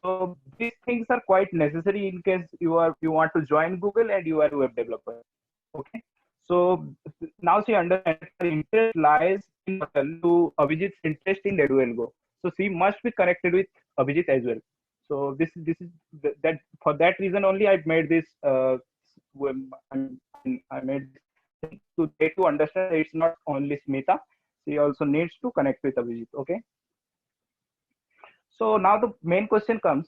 D: So these things are quite necessary in case you want to join Google and you are a web developer. Okay. So now she understands her interest lies in to Abhijit's interest in EduElgo. So she must be connected with Abhijit as well. So this is that for that reason only I made this. I made this to take to understand that it's not only Smita. She also needs to connect with Abhijit. Okay. So now the main question comes,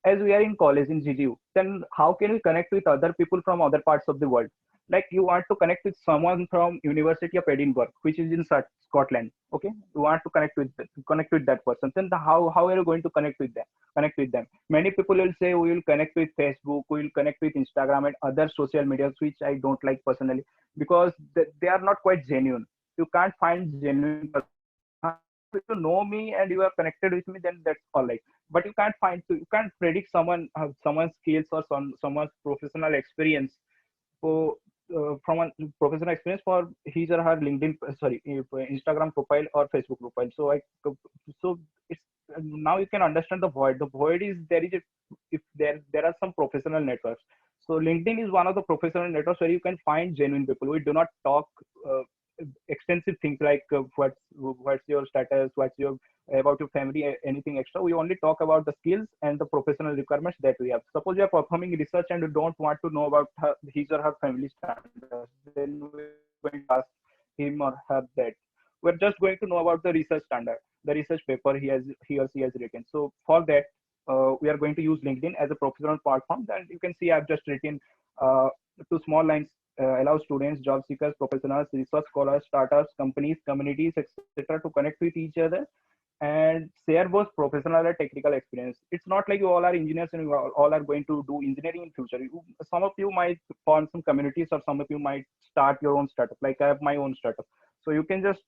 D: as we are in college in GDU, then how can we connect with other people from other parts of the world? Like you want to connect with someone from University of Edinburgh, which is in Scotland. Okay, you want to connect with that person. Then how are you going to connect with them? Many people will say we will connect with Facebook, we will connect with Instagram and other social medias, which I don't like personally because they are not quite genuine. You can't find genuine. If you know me and you are connected with me, then that's all right. But you can't predict someone's skills or someone's professional experience for from a professional experience for his or her LinkedIn, Instagram profile or Facebook profile. So it's now you can understand the void. The void is if there are some professional networks. So LinkedIn is one of the professional networks where you can find genuine people. We do not talk extensive things like what's your status, what's your about your family, anything extra. We only talk about the skills and the professional requirements that we have. Suppose you are performing research and you don't want to know about his or her family standards, then we're going to ask him or her that. We're just going to know about the research standard, the research paper he or she has written. So for that, we are going to use LinkedIn as a professional platform. And you can see I've just written two small lines allows students, job seekers, professionals, research scholars, startups, companies, communities, etc. to connect with each other and share both professional and technical experience. It's not like you all are engineers and you all are going to do engineering in future. Some of you might form some communities, or some of you might start your own startup. Like I have my own startup, so you can just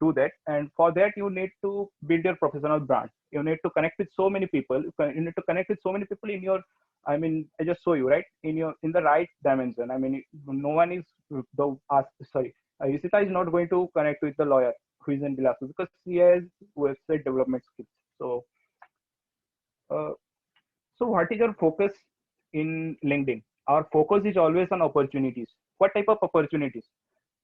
D: do that. And for that, you need to build your professional brand. You need to connect with so many people. You need to connect with so many people in your. I mean, I just show you right in the right dimension. I mean, no one is the sorry. Yusita is not going to connect with the lawyer who is in Bilaspur because he has website development skills. Uh, so what is your focus in LinkedIn? Our focus is always on opportunities. What type of opportunities?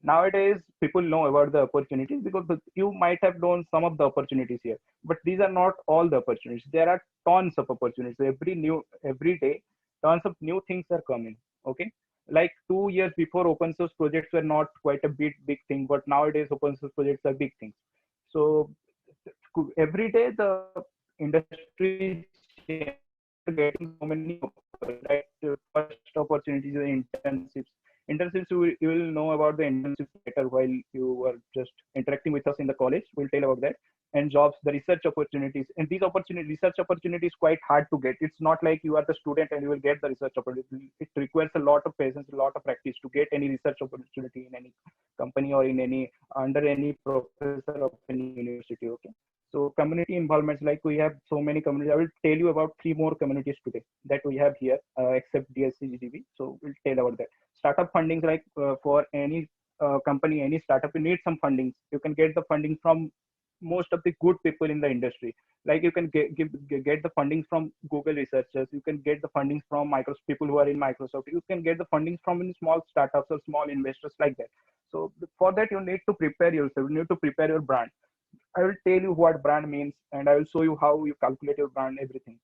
D: Nowadays, people know about the opportunities because you might have known some of the opportunities here, but these are not all the opportunities. There are tons of opportunities. Every day, tons of new things are coming. Okay. Like 2 years before, open source projects were not quite a big thing, but nowadays open source projects are big things. So every day the industry is getting so many right first opportunities and internships. You will know about the internships later while you are just interacting with us in the college. We'll tell about that. And jobs, the research opportunities, and these research opportunities quite hard to get. It's not like you are the student and you will get the research opportunity. It requires a lot of patience, a lot of practice to get any research opportunity in any company or in any under any professor of any university. Okay. So community involvements, like we have so many communities. I will tell you about 3 more communities today that we have here, except DSC So we'll tell about that. Startup fundings, like for any company, any startup, you need some fundings. You can get the funding from most of the good people in the industry. Like you can get the fundings from Google researchers. You can get the fundings from Microsoft, people who are in Microsoft. You can get the fundings from small startups or small investors like that. So for that, you need to prepare yourself. You need to prepare your brand. I will tell you what brand means, and I will show you how you calculate your brand, everything.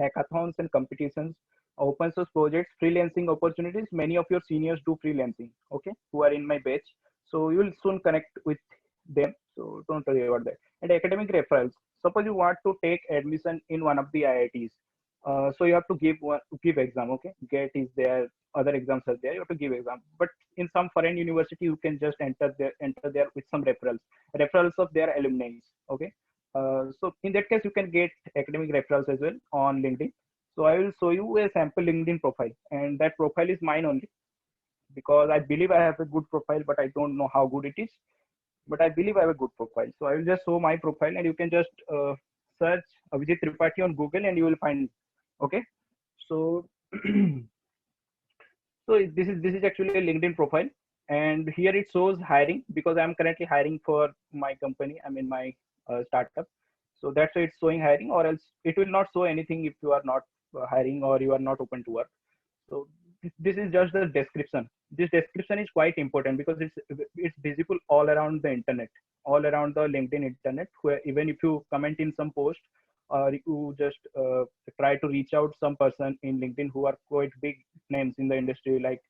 D: Hackathons and competitions, open source projects, freelancing opportunities. Many of your seniors do freelancing, okay, who are in my batch. So you will soon connect with them. So don't worry about that. And academic referrals. Suppose you want to take admission in one of the IITs. So you have to give exam, okay? GATE is there, other exams are there. You have to give exam. But in some foreign university, you can just enter there with some referrals of their alumni, okay? So in that case, you can get academic referrals as well on LinkedIn. So I will show you a sample LinkedIn profile, and that profile is mine only because I believe I have a good profile, but I don't know how good it is. But I believe I have a good profile. So I will just show my profile, and you can just search Abhijit Tripathi on Google, and you will find. Okay. So so this is actually a LinkedIn profile, and here it shows hiring because I'm currently hiring for my company. I'm in my startup. So that's why it's showing hiring, or else it will not show anything if you are not hiring or you are not open to work. So this is just the description. This description is quite important because it's visible all around the internet, all around the LinkedIn internet, where even if you comment in some post or you just try to reach out some person in LinkedIn who are quite big names in the industry, like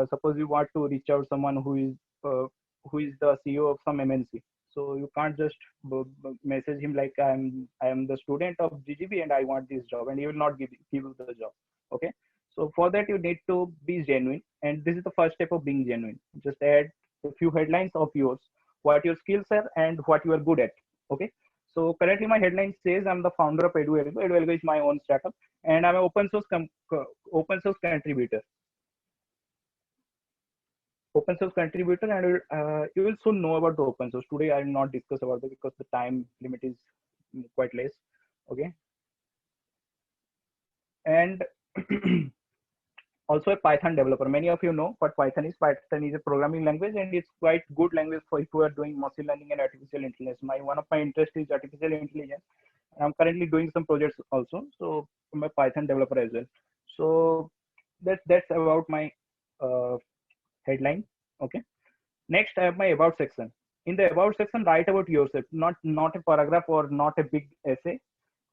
D: suppose you want to reach out someone who is the CEO of some MNC. So you can't just message him like I am the student of GGB and I want this job, and he will not give you the job. Okay. So for that, you need to be genuine. And this is the first step of being genuine. Just add a few headlines of yours, what your skills are and what you are good at. Okay. So currently my headline says I'm the founder of EduElgo. EduElgo is my own startup, and I'm an open source contributor. Open source contributor, and you will soon know about the open source. Today I will not discuss about it because the time limit is quite less. Okay. And also a Python developer. Many of you know what Python is. Python is a programming language, and it's quite good language for if you are doing machine learning and artificial intelligence. One of my interests is artificial intelligence. I'm currently doing some projects also. So I'm a Python developer as well. So that's about my headline. Okay. Next, I have my about section. In the about section, write about yourself, not a paragraph or not a big essay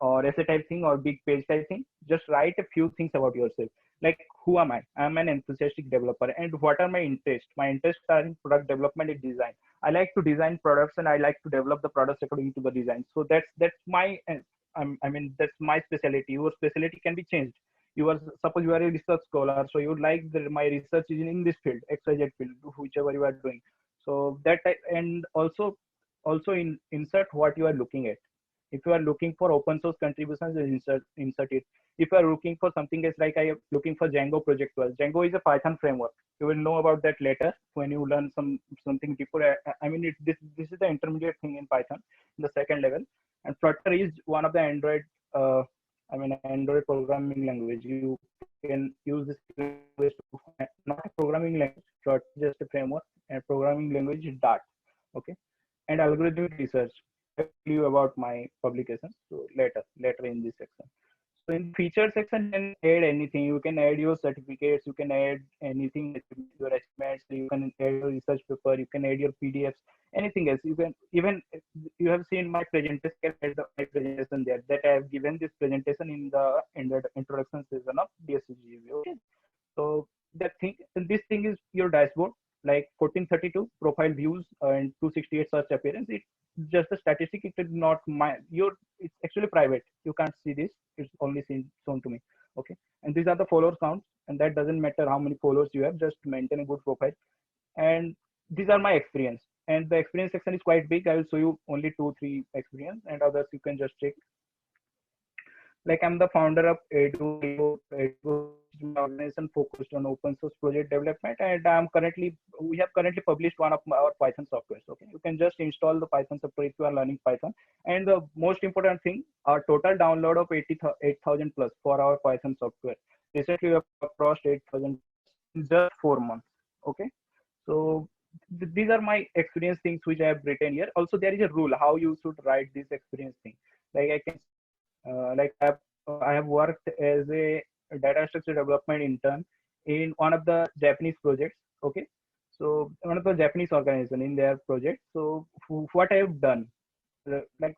D: or essay type thing or big page type thing. Just write a few things about yourself. Like, who am I? I'm an enthusiastic developer. And what are my interests? My interests are in product development and design. I like to design products and I like to develop the products according to the design. So that's my, that's my specialty. Your specialty can be changed. You are, suppose you are a research scholar, so you would like my research is in this field, XYZ field, whichever you are doing. So that and also insert what you are looking at. If you are looking for open source contributions, then insert it. If you are looking for something else, like I am looking for Django project was. Django is a Python framework. You will know about that later when you learn something deeper. I mean, this is the intermediate thing in Python, in the second level. And Flutter is one of the Android, Android programming language. You can use this language to, not a programming language, Flutter is just a framework, and programming language is Dart. Okay, and algorithmic research. I will tell you about my publications. So later in this section. So in feature section, you can add anything. You can add your certificates. You can add anything, your achievements. You can add your research paper. You can add your PDFs. Anything else. You can even, you have seen my presentation. You can add my presentation there. That I have given this presentation in the introduction season of DSCGV. Okay. So that thing, this thing is your dashboard. Like 1432 profile views and 268 search appearance. It's just a statistic. It is not my it's actually private. You can't see this. It's only shown to me. Okay, and these are the follower counts, and that doesn't matter how many followers you have. Just maintain a good profile. And these are my experience. And the experience section is quite big. I will show you only 2-3 experience, and others you can just check. Like I'm the founder of Edu organization focused on open source project development, and we have currently published one of our Python software. Okay, you can just install the Python software if you are learning Python. And the most important thing, our total download of 8,000 plus for our Python software. Recently we have crossed 8,000 in just 4 months. Okay, so these are my experience things which I have written here. Also, there is a rule how you should write this experience thing. Like I can I have worked as a data structure development intern in one of the Japanese projects. Okay, so one of the Japanese organization in their project. So what I have done, like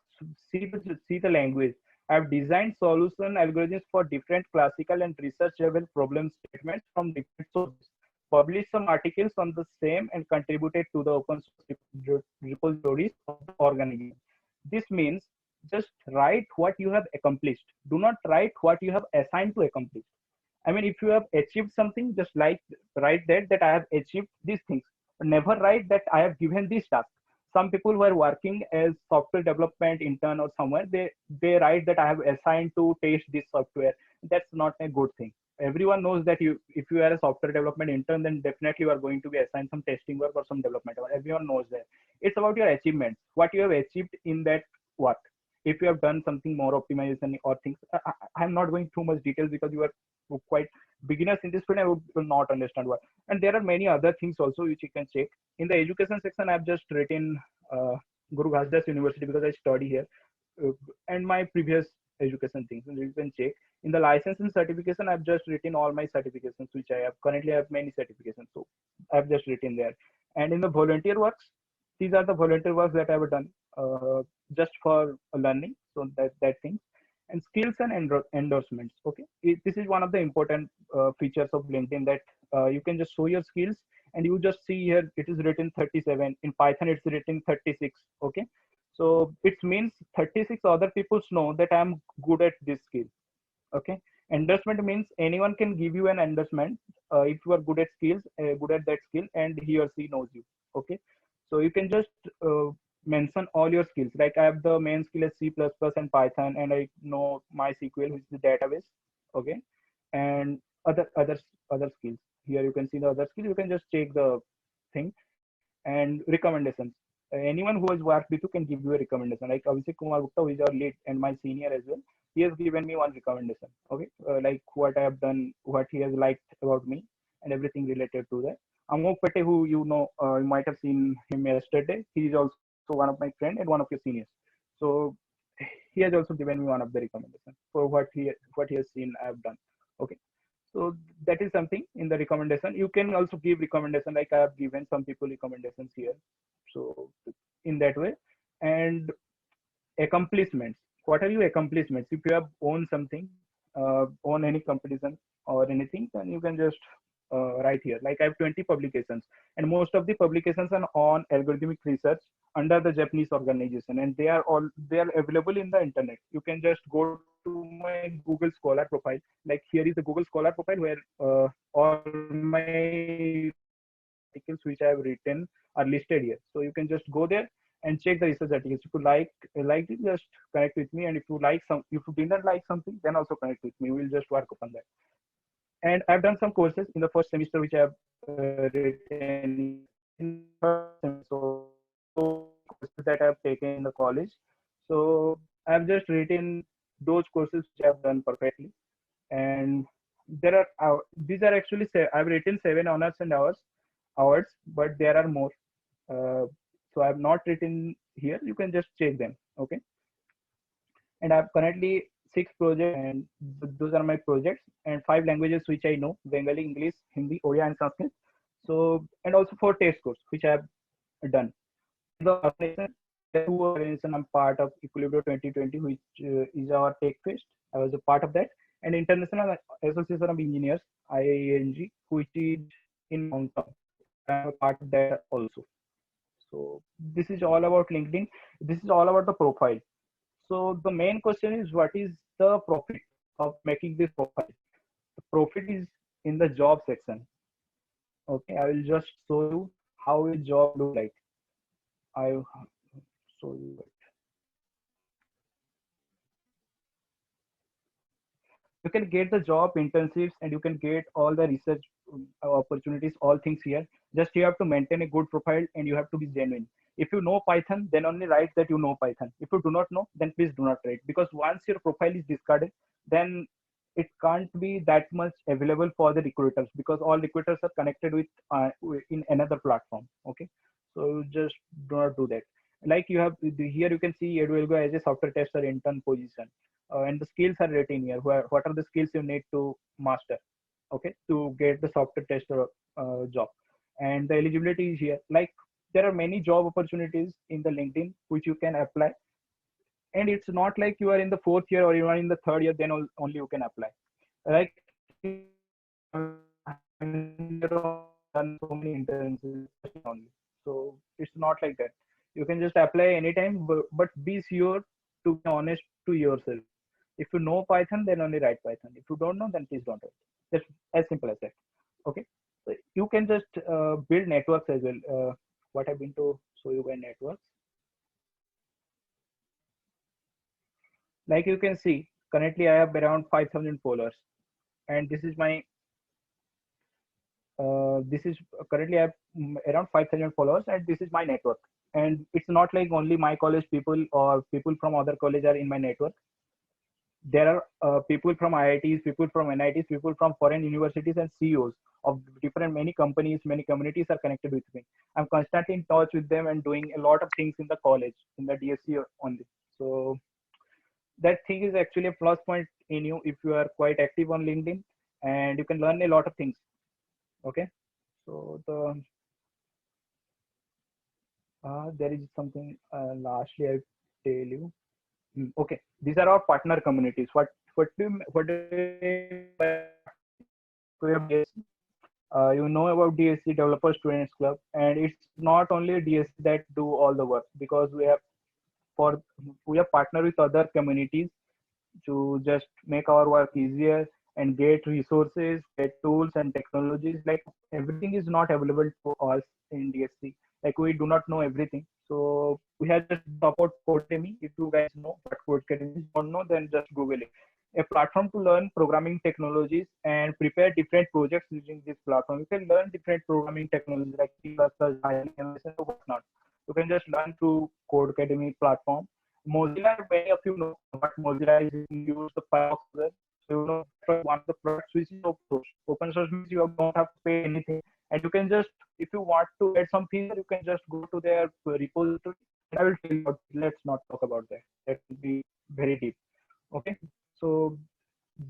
D: see the language. I have designed solution algorithms for different classical and research level problem statements from different sources. Published some articles on the same and contributed to the open source repositories of the organization. This means just write what you have accomplished. Do not write what you have assigned to accomplish. I mean, if you have achieved something, just like write that I have achieved these things. But never write that I have given this task. Some people who are working as software development intern or somewhere, they write that I have assigned to test this software. That's not a good thing. Everyone knows that if you are a software development intern, then definitely you are going to be assigned some testing work or some development work. Everyone knows that. It's about your achievements, what you have achieved in that work. If you have done something more optimization or things, I'm not going too much details because you are quite beginners in this field. I will not understand what. And there are many other things also which you can check. In the education section, I've just written Guru Ghasdas University because I study here, and my previous education things. And you can check. In the license and certification, I've just written all my certifications which I have. Currently, I have many certifications, so I've just written there. And in the volunteer works, these are the volunteer works that I've done just for learning. So that thing. And skills and endorsements. Okay, this is one of the important features of LinkedIn, that you can just show your skills, and you just see here it is written 37. In Python, it's written 36. Okay, so it means 36 other people know that I'm good at this skill. Okay, endorsement means anyone can give you an endorsement if you are good at skills, good at that skill, and he or she knows you. Okay, so you can just mention all your skills. Like I have the main skill is C++ and Python, and I know MySQL, which is the database. Okay, and other skills. Here you can see the other skills. You can just check the thing. And recommendations. Anyone who has worked with you can give you a recommendation. Like Abhishek Kumar Gupta, who is our lead and my senior as well, he has given me one recommendation. Okay, like what I have done, what he has liked about me, and everything related to that. Amok Pate, who you know, you might have seen him yesterday. He is also one of my friend and one of your seniors. So he has also given me one of the recommendations for what he has seen I have done. Okay, so that is something in the recommendation. You can also give recommendation, like I have given some people recommendations here. So in that way. And accomplishments. What are your accomplishments? If you have won something, won any competition or anything, then you can just right here. Like I have 20 publications, and most of the publications are on algorithmic research under the Japanese organization, and they are available in the internet. You can just go to my Google Scholar profile. Like here is the Google Scholar profile where all my articles which I have written are listed here. So you can just go there and check the research articles. If you like it, just connect with me. And if you did not like something, then also connect with me. We'll just work upon that. And I've done some courses in the first semester which I have written in so courses that I've taken in the college. So I've just written those courses which I've done perfectly. And there are these are actually I've written 7 honors and hours, but there are more. So I've not written here. You can just check them. Okay. And I've currently 6 projects, and those are my projects, and 5 languages which I know: Bengali, English, Hindi, Odia, and Sanskrit. So, and also 4 test courses which I have done. The organization, the 2 organizations I'm part of, Equilibrio 2020, which is our tech fest. I was a part of that, and International Association of Engineers (IANG), which is in Hong Kong. I'm a part of that also. So this is all about LinkedIn. This is all about the profile. So the main question is, what is the profit of making this profile? The profit is in the job section. Okay, I will just show you how a job look like. I will show you it. You can get the job internships, and you can get all the research opportunities, all things here. Just you have to maintain a good profile, and you have to be genuine. If you know Python, then only write that you know Python. If you do not know, then please do not write, because once your profile is discarded, then it can't be that much available for the recruiters, because all recruiters are connected with in another platform. Okay, so just do not do that. Like you have here, you can see Eduelgo as a software tester intern position, and the skills are written here. What are the skills you need to master? Okay, to get the software tester job, and the eligibility is here. Like there are many job opportunities in the LinkedIn which you can apply, and it's not like you are in the 4th year or you are in the 3rd year, then only you can apply. Like done so many internships only, so it's not like that. You can just apply anytime, but be sure to be honest to yourself. If you know Python, then only write Python. If you don't know, then please don't write. Just as simple as that. Okay, so you can just build networks as well. What I've been to show you by networks. Like you can see, currently I have around 5,000 followers, and this is currently I have around 5,000 followers, and this is my network. And it's not like only my college people or people from other college are in my network. There are people from IITs, people from NITs, people from foreign universities, and CEOs of different many companies, many communities are connected with me. I'm constantly in touch with them and doing a lot of things in the college, in the DSC only. So that thing is actually a plus point in you if you are quite active on LinkedIn, and you can learn a lot of things. Okay, so there is something lastly I tell you. Okay, these are our partner communities. What do you know about DSC Developer Students Club? And it's not only DSC that do all the work, because we have partnered with other communities to just make our work easier and get resources, get tools and technologies. Like everything is not available to us in DSC. Like we do not know everything. So we have just support Codecademy. If you guys know what Codecademy is, don't know, then just Google it. A platform to learn programming technologies and prepare different projects using this platform. You can learn different programming technologies like C++, Java, and whatnot. You can just learn through Codecademy platform. Mozilla, many of you know what Mozilla is. Use the Firefox. So you know one of the products which is open source. Open source means you don't have to pay anything, and you can just, if you want to add some feature, you can just go to their repository. And I will tell you about it. Let's not talk about that. That will be very deep. Okay. So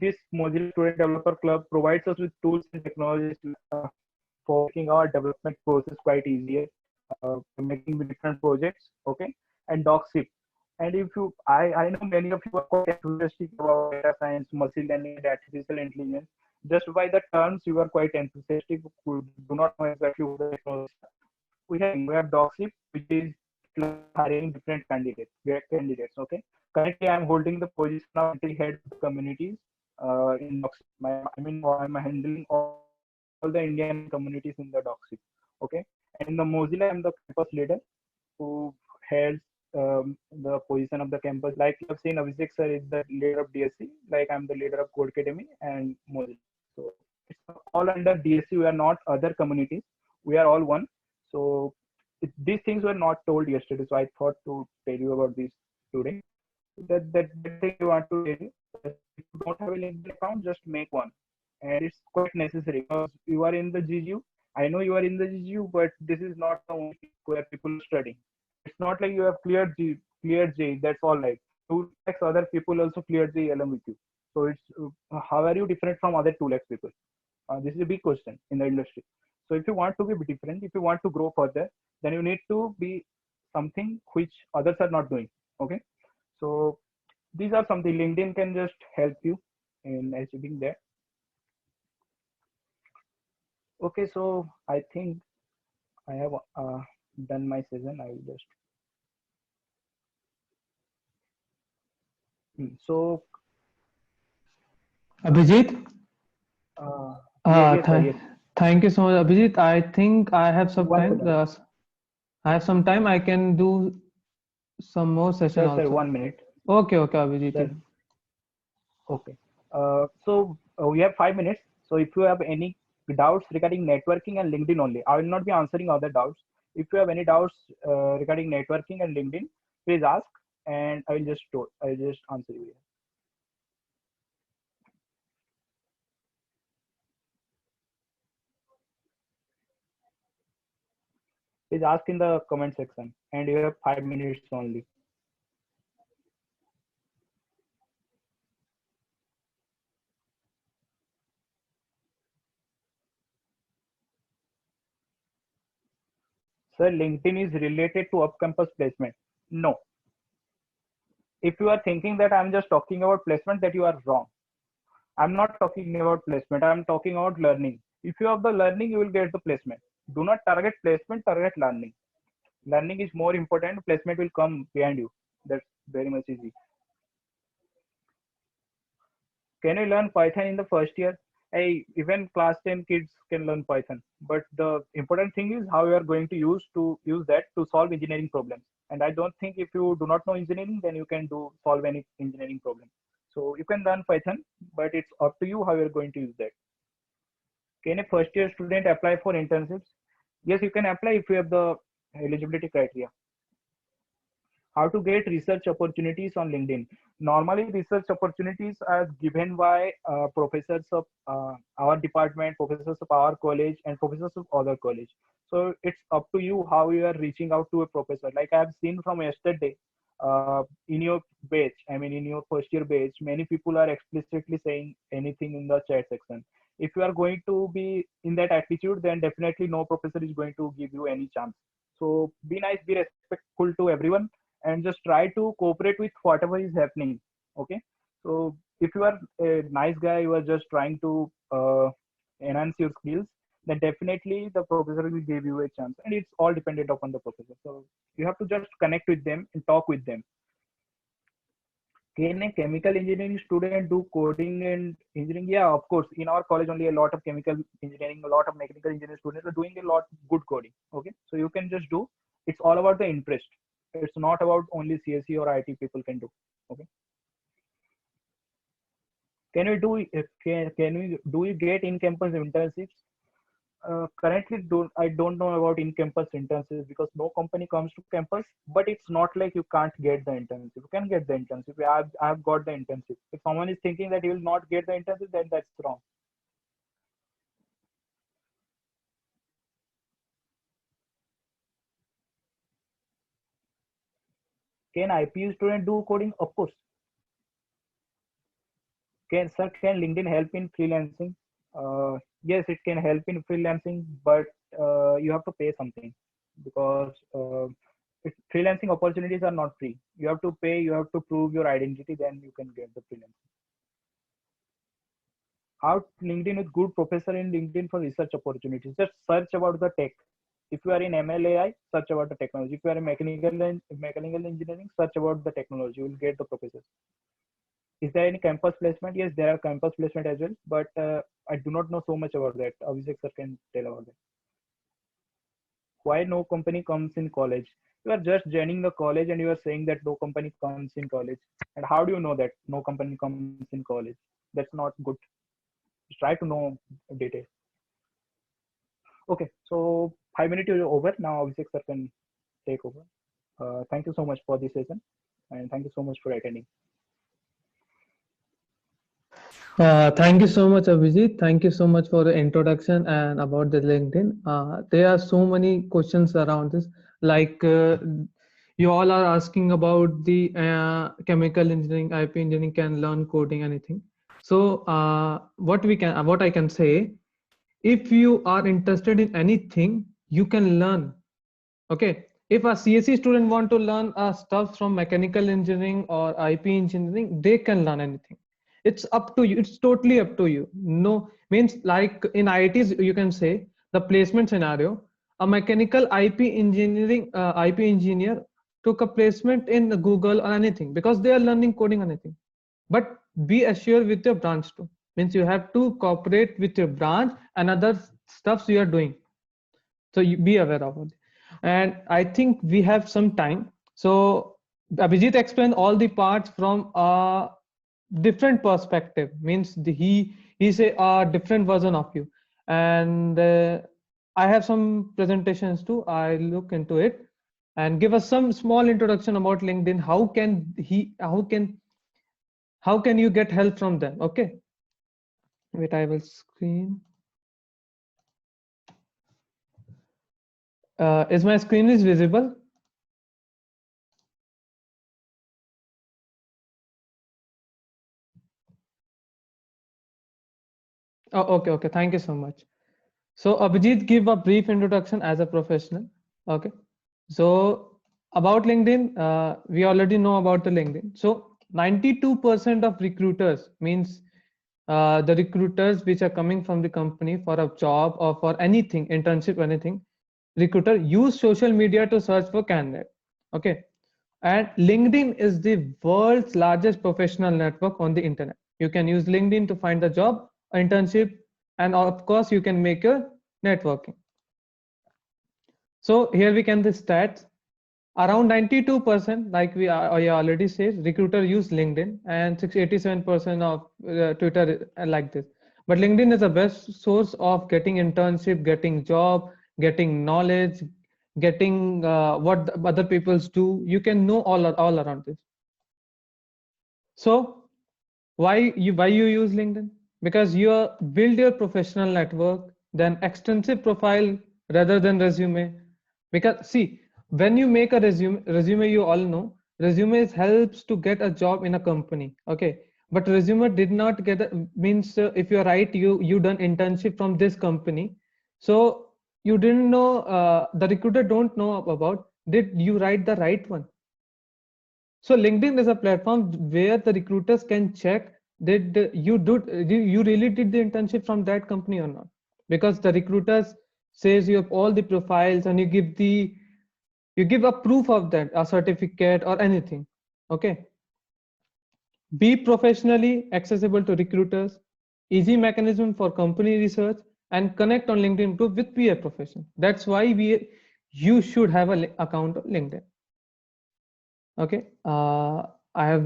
D: this Mozilla Student Developer Club provides us with tools and technologies for making our development process quite easier, making different projects. Okay. And Docsip. And if you, I know many of you are quite enthusiastic about data science, machine learning, and artificial intelligence. Just by the terms, you are quite enthusiastic. You do not know exactly what the technology is. We have Doxip, which is hiring different candidates, direct candidates. Okay. Currently, I am holding the position of country head of communities in Doxip. I'm handling all the Indian communities in the Doxip. Okay. And in the Mozilla, I'm the campus leader who heads the position of the campus. Like you have seen, Abhishek sir is the leader of DSC. Like I'm the leader of Code Academy and Mozilla. So it's all under DSC. We are not other communities. We are all one. So these things were not told yesterday. So I thought to tell you about this today. That thing I want to tell you. If you don't have a LinkedIn account, just make one. And it's quite necessary because you are in the GGU. I know you are in the GGU, but this is not the only where people are studying. It's not like you have cleared J. That's all. Like 2 lakhs other people also cleared J along with you. So it's how are you different from other 2 lakhs people? This is a big question in the industry. So if you want to be different, if you want to grow further, then you need to be something which others are not doing. Okay. So these are something LinkedIn can just help you in achieving that. Okay, so I think I have done my session. I will just so
B: Abhijit,
D: yes, sir, yes.
B: thank you so much, Abhijit. I think I have some
D: One
B: time.
D: second.
B: I have some time. I can do some more session
D: Sir,
B: also.
D: 1 minute.
B: Okay, Abhijit.
D: Sir. Okay. So we have 5 minutes. So if you have any doubts regarding networking and LinkedIn only, I will not be answering other doubts. If you have any doubts regarding networking and LinkedIn, please ask, and I will just answer you. Please ask in the comment section, and you have 5 minutes only. Sir, LinkedIn is related to up-campus placement. No. If you are thinking that I'm just talking about placement, that you are wrong. I'm not talking about placement. I'm talking about learning. If you have the learning, you will get the placement. Do not target placement, target learning. Learning is more important. Placement will come behind you. That's very much easy. Can you learn Python in the first year? Even class 10 kids can learn Python. But the important thing is how you are going to use that to solve engineering problems. And I don't think if you do not know engineering, then you can solve any engineering problem. So you can learn Python, but it's up to you how you're going to use that. Can a first year student apply for internships? Yes, you can apply if you have the eligibility criteria. How to get research opportunities on LinkedIn? Normally, research opportunities are given by professors of our department, professors of our college, and professors of other college. So it's up to you how you are reaching out to a professor. Like I have seen from yesterday, in your batch, in your first year batch, many people are explicitly saying anything in the chat section. If you are going to be in that attitude, then definitely no professor is going to give you any chance. So be nice, be respectful to everyone, and just try to cooperate with whatever is happening. Okay. So if you are a nice guy, you are just trying to enhance your skills, then definitely the professor will give you a chance, and it's all dependent upon the professor. So you have to just connect with them and talk with them. Can a chemical engineering student do coding and engineering? Yeah, of course. In our college, only a lot of chemical engineering, a lot of mechanical engineering students are doing a lot good coding. Okay, so you can just do. It's all about the interest. It's not about only CSE or IT people can do. Okay. Can we do? Do we get in-campus internships? Currently, I don't know about in-campus internships because no company comes to campus. But it's not like you can't get the internship. You can get the internship. I've got the internship. If someone is thinking that he will not get the internship, then that's wrong. Can IPU student do coding? Of course. Can LinkedIn help in freelancing? Yes, it can help in freelancing, but you have to pay something because freelancing opportunities are not free. You have to pay. You have to prove your identity. Then you can get the freelancing. out LinkedIn with good professor in LinkedIn for research opportunities. Just search about the tech. If you are in MLAI, search about the technology. If you are in mechanical engineering, search about the technology. You will get the professors. Is there any campus placement? Yes, there are campus placement as well, but I do not know so much about that. Abhishek sir can tell about that. Why no company comes in college? You are just joining the college and you are saying that no company comes in college. And how do you know that no company comes in college? That's not good. Try to know detail. Okay, so 5 minutes is over. Now Abhishek sir can take over. Thank you so much for this session and thank you so much for attending.
B: Thank you so much, Abhijit. Thank you so much for the introduction and about the LinkedIn. There are so many questions around this. Like you all are asking about the chemical engineering, IP engineering can learn coding, anything. So what I can say, if you are interested in anything, you can learn. Okay. If a CSE student want to learn stuff from mechanical engineering or IP engineering, they can learn anything. It's up to you. It's totally up to you. No, means like in IITs, you can say the placement scenario, a mechanical IP engineer took a placement in Google or anything because they are learning coding or anything. But be assured with your branch too. Means you have to cooperate with your branch and other stuffs you are doing. So you be aware of it. And I think we have some time. So Abhijit explained all the parts from a different perspective. Means he's a different version of you. And I have some presentations too. I look into it and give us some small introduction about LinkedIn. How can you get help from them? Okay. Wait, I will screen. Is my screen is visible? Oh, okay. Thank you so much. So Abhijit, give a brief introduction as a professional. Okay. So about LinkedIn, we already know about the LinkedIn. So 92% of recruiters, means the recruiters which are coming from the company for a job or for anything, internship, anything, recruiter use social media to search for candidate. Okay. And LinkedIn is the world's largest professional network on the internet. You can use LinkedIn to find a job, internship, and of course you can make a networking. So here we can the stats. Around 92%, like I already said, recruiter use LinkedIn, and 87% of Twitter like this. But LinkedIn is the best source of getting internship, getting job, getting knowledge, getting what other people's do. You can know all around this. So why you use LinkedIn? Because you build your professional network, then extensive profile rather than resume. Because see, when you make a resume, you all know resume helps to get a job in a company. Okay, but resume did not get means if you're right, you done internship from this company, so you didn't know, the recruiter don't know about, did you write the right one? So LinkedIn is a platform where the recruiters can check did you really did the internship from that company or not, because the recruiters says you have all the profiles and you give a proof of that, a certificate or anything. Okay. Be professionally accessible to recruiters, easy mechanism for company research, and connect on LinkedIn group with peer profession. That's why you should have an account on LinkedIn. Okay. I have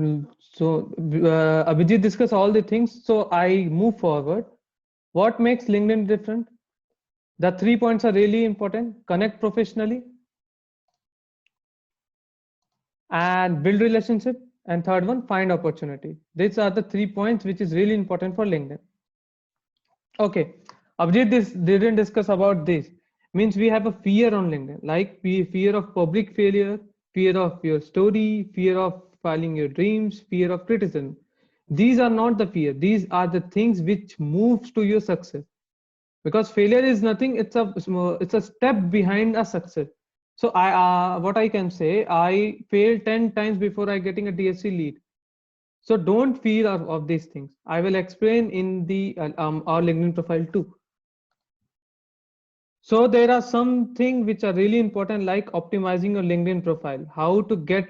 B: Abhijit discussed all the things, so I move forward. What makes LinkedIn different? The 3 points are really important. Connect professionally and build relationship, and third one, find opportunity. These are the 3 points which is really important for LinkedIn. Okay, Abhijit didn't discuss about this. Means we have a fear on LinkedIn, like fear of public failure, fear of your story, fear of filing your dreams, fear of criticism. These are not the fear. These are the things which moves to your success. Because failure is nothing. It's a step behind a success. So what I can say, I failed 10 times before I getting a DSC lead. So don't fear of these things. I will explain in the our LinkedIn profile too. So there are some things which are really important, like optimizing your LinkedIn profile, how to get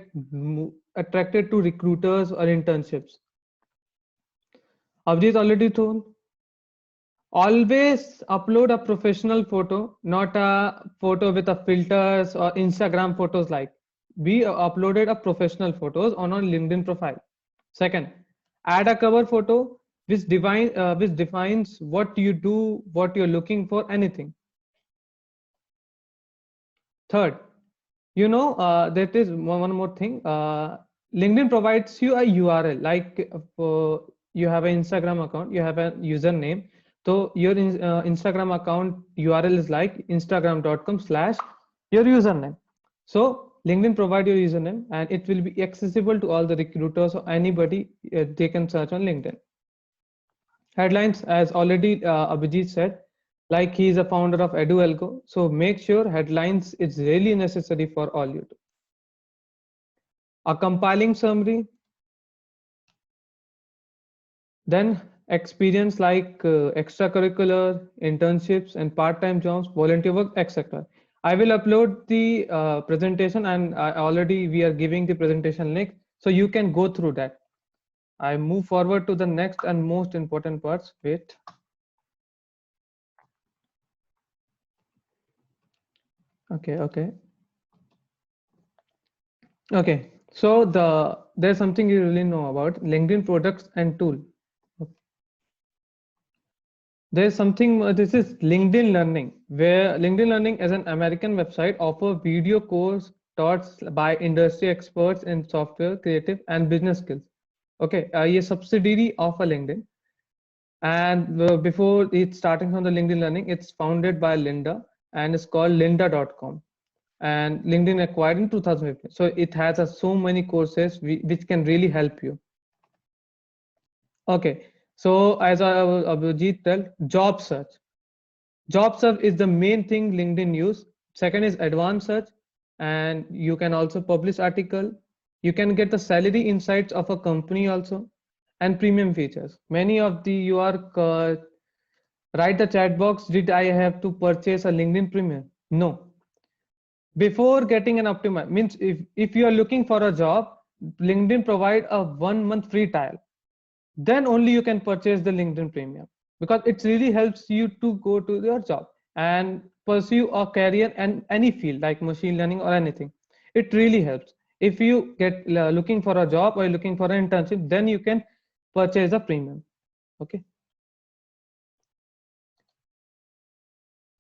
B: attracted to recruiters or internships. Avjit already told. Always upload a professional photo, not a photo with a filters or Instagram photos. Like we uploaded a professional photos on our LinkedIn profile. Second, add a cover photo which defines what you do, what you're looking for, anything. Third, that is one more thing. LinkedIn provides you a URL. Like you have an Instagram account, you have a username. So your Instagram account URL is like instagram.com/your username. So LinkedIn provide your username, and it will be accessible to all the recruiters or anybody. They can search on LinkedIn. Headlines, as already Abhijit said, like he is a founder of EduAlgo. So make sure headlines is really necessary for all you do. A compiling summary, then experience like extracurricular, internships and part-time jobs, volunteer work, etc. I will upload the presentation, and already we are giving the presentation link, so you can go through that. I move forward to the next and most important parts. Wait. Okay. So there's something you really know about LinkedIn products and tool. There's something, this is LinkedIn Learning, where LinkedIn Learning is an American website offer video course taught by industry experts in software, creative and business skills. Okay, a subsidiary of a LinkedIn. And before it's starting from the LinkedIn Learning, it's founded by Linda and it's called lynda.com. And LinkedIn acquired in 2015. So it has so many courses which can really help you. Okay, so as Abhijit tell, job search. Job search is the main thing LinkedIn use. Second is advanced search, and you can also publish article. You can get the salary insights of a company also, and premium features. Many of the you are write the chat box. Did I have to purchase a LinkedIn premium? No. Before getting an optimize means if you are looking for a job, LinkedIn provide a 1 month free trial. Then only you can purchase the LinkedIn premium, because it really helps you to go to your job and pursue a career in any field like machine learning or anything. It really helps. If you get looking for a job or looking for an internship, then you can purchase a premium. Okay.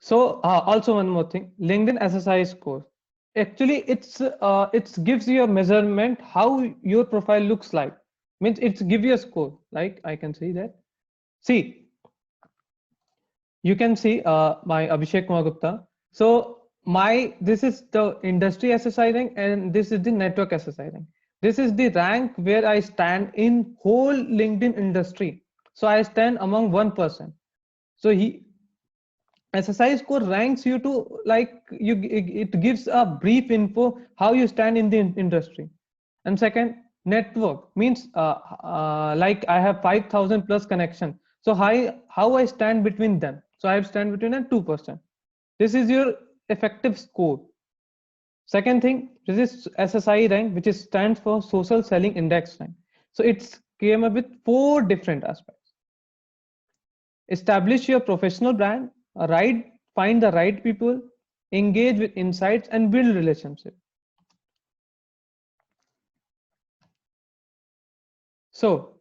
B: So also one more thing, LinkedIn SSI score. Actually, it gives you a measurement how your profile looks like. Means it's give you a score. Like I can see that. See, you can see my Abhishek Kumar Gupta. So this is the industry SSI rank, and this is the network SSI rank. This is the rank where I stand in whole LinkedIn industry. So I stand among 1%. So SSI score ranks you to like it gives a brief info how you stand in the industry. And second, network means like I have 5,000 plus connection. So how I stand between them. So I stand between a 2%. This is your effective score. Second thing, this is SSI rank, which is stands for social selling index rank. So it's came up with 4 different aspects. Establish your professional brand, find the right people, engage with insights and build relationship. So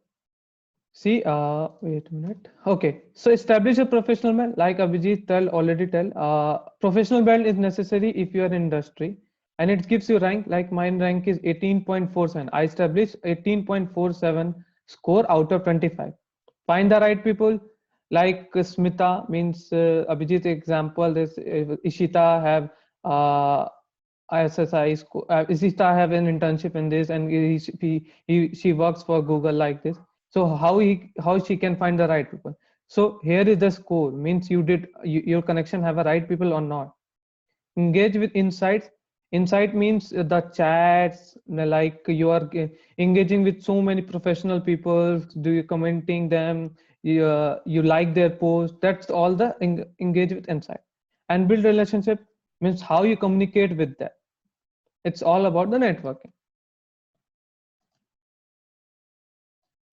B: see, wait a minute. Okay, so establish a professional brand, like Abhijit already tell. Professional brand is necessary if you are in industry, and it gives you rank. Like mine rank is 18.47. I established 18.47 score out of 25. Find the right people, like Smita means Abhijit example. This Ishita have ISSI score. Ishita have an internship in this, and she works for Google like this. So how she can find the right people? So here is the score, means your connection have a right people or not. Engage with insights. Insight means the chats, like you are engaging with so many professional people, do you commenting them, you like their post. That's all the engage with insight. And build relationship means how you communicate with them. It's all about the networking.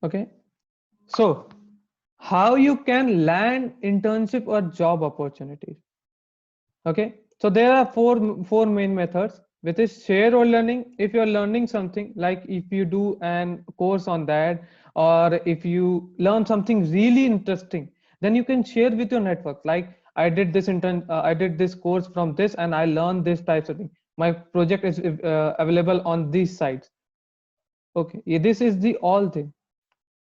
B: Okay, so how you can land internship or job opportunities. Okay, so there are four main methods, which is share or learning. If you're learning something, like if you do an course on that, or if you learn something really interesting, then you can share with your network. Like I did this course from this, and I learned this types of thing. My project is available on these sites. Okay, this is the all thing.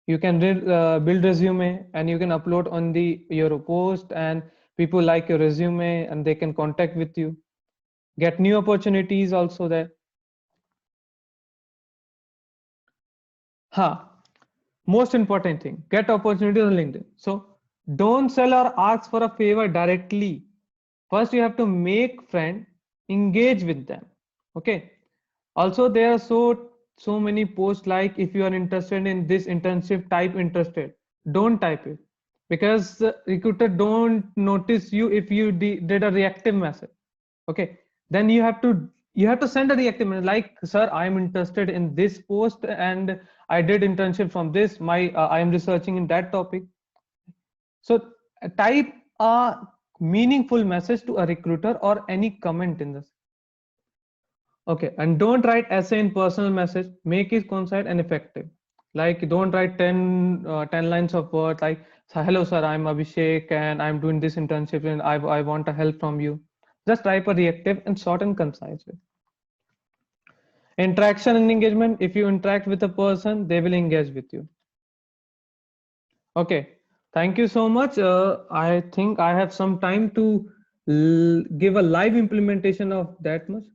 B: You can build resume, and you can upload on the your post, and people like your resume and they can contact with you. Get new opportunities also there. Most important thing, get opportunities on LinkedIn. So don't sell or ask for a favor directly. First you have to make friend, engage with them. Okay, also there are so many posts like, if you are interested in this internship, type interested. Don't type it, because recruiter don't notice you if you did a reactive message. Okay, then you have to send a reactive message like, sir, I am interested in this post and I did internship from this, I am researching in that topic. So type a meaningful message to a recruiter or any comment in this. Okay, and don't write essay in personal message. Make it concise and effective. Like, don't write 10 lines of words like, hello sir, I'm Abhishek and I'm doing this internship and I want a help from you. Just type a reactive and short and concise way. Interaction and engagement. If you interact with a person, they will engage with you. Okay, thank you so much. I think I have some time to give a live implementation of that much.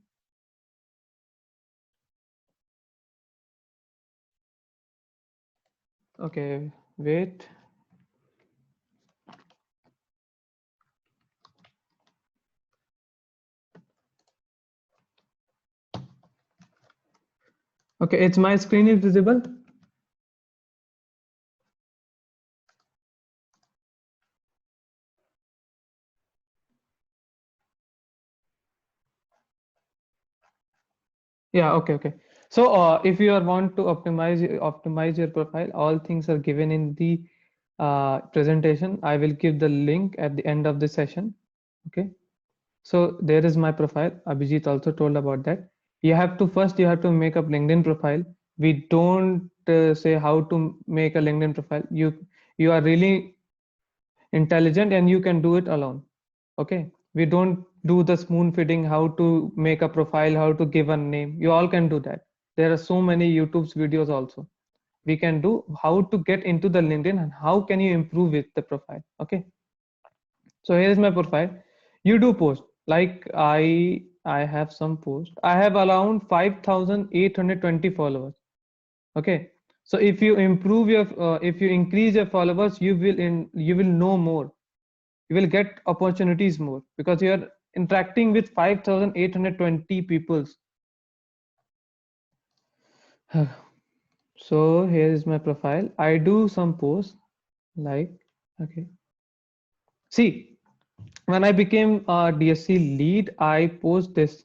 B: Okay, wait. Okay, it's my screen is visible. Yeah, okay. So if you want to optimize your profile, all things are given in the presentation. I will give the link at the end of the session. Okay. So there is my profile. Abhijit also told about that. You have to make a LinkedIn profile. We don't say how to make a LinkedIn profile. You are really intelligent and you can do it alone. Okay, we don't do the spoon feeding, how to make a profile, how to give a name. You all can do that. There are so many YouTube's videos also. We can do how to get into the LinkedIn and how can you improve with the profile. Okay, so here is my profile. You do post like I have some post. I have around 5,820 followers. Okay, so if you improve your if you increase your followers, you will know more, you will get opportunities more, because you are interacting with 5,820 people. So here is my profile. I do some posts like, okay, see, when I became a DSC lead, I post this,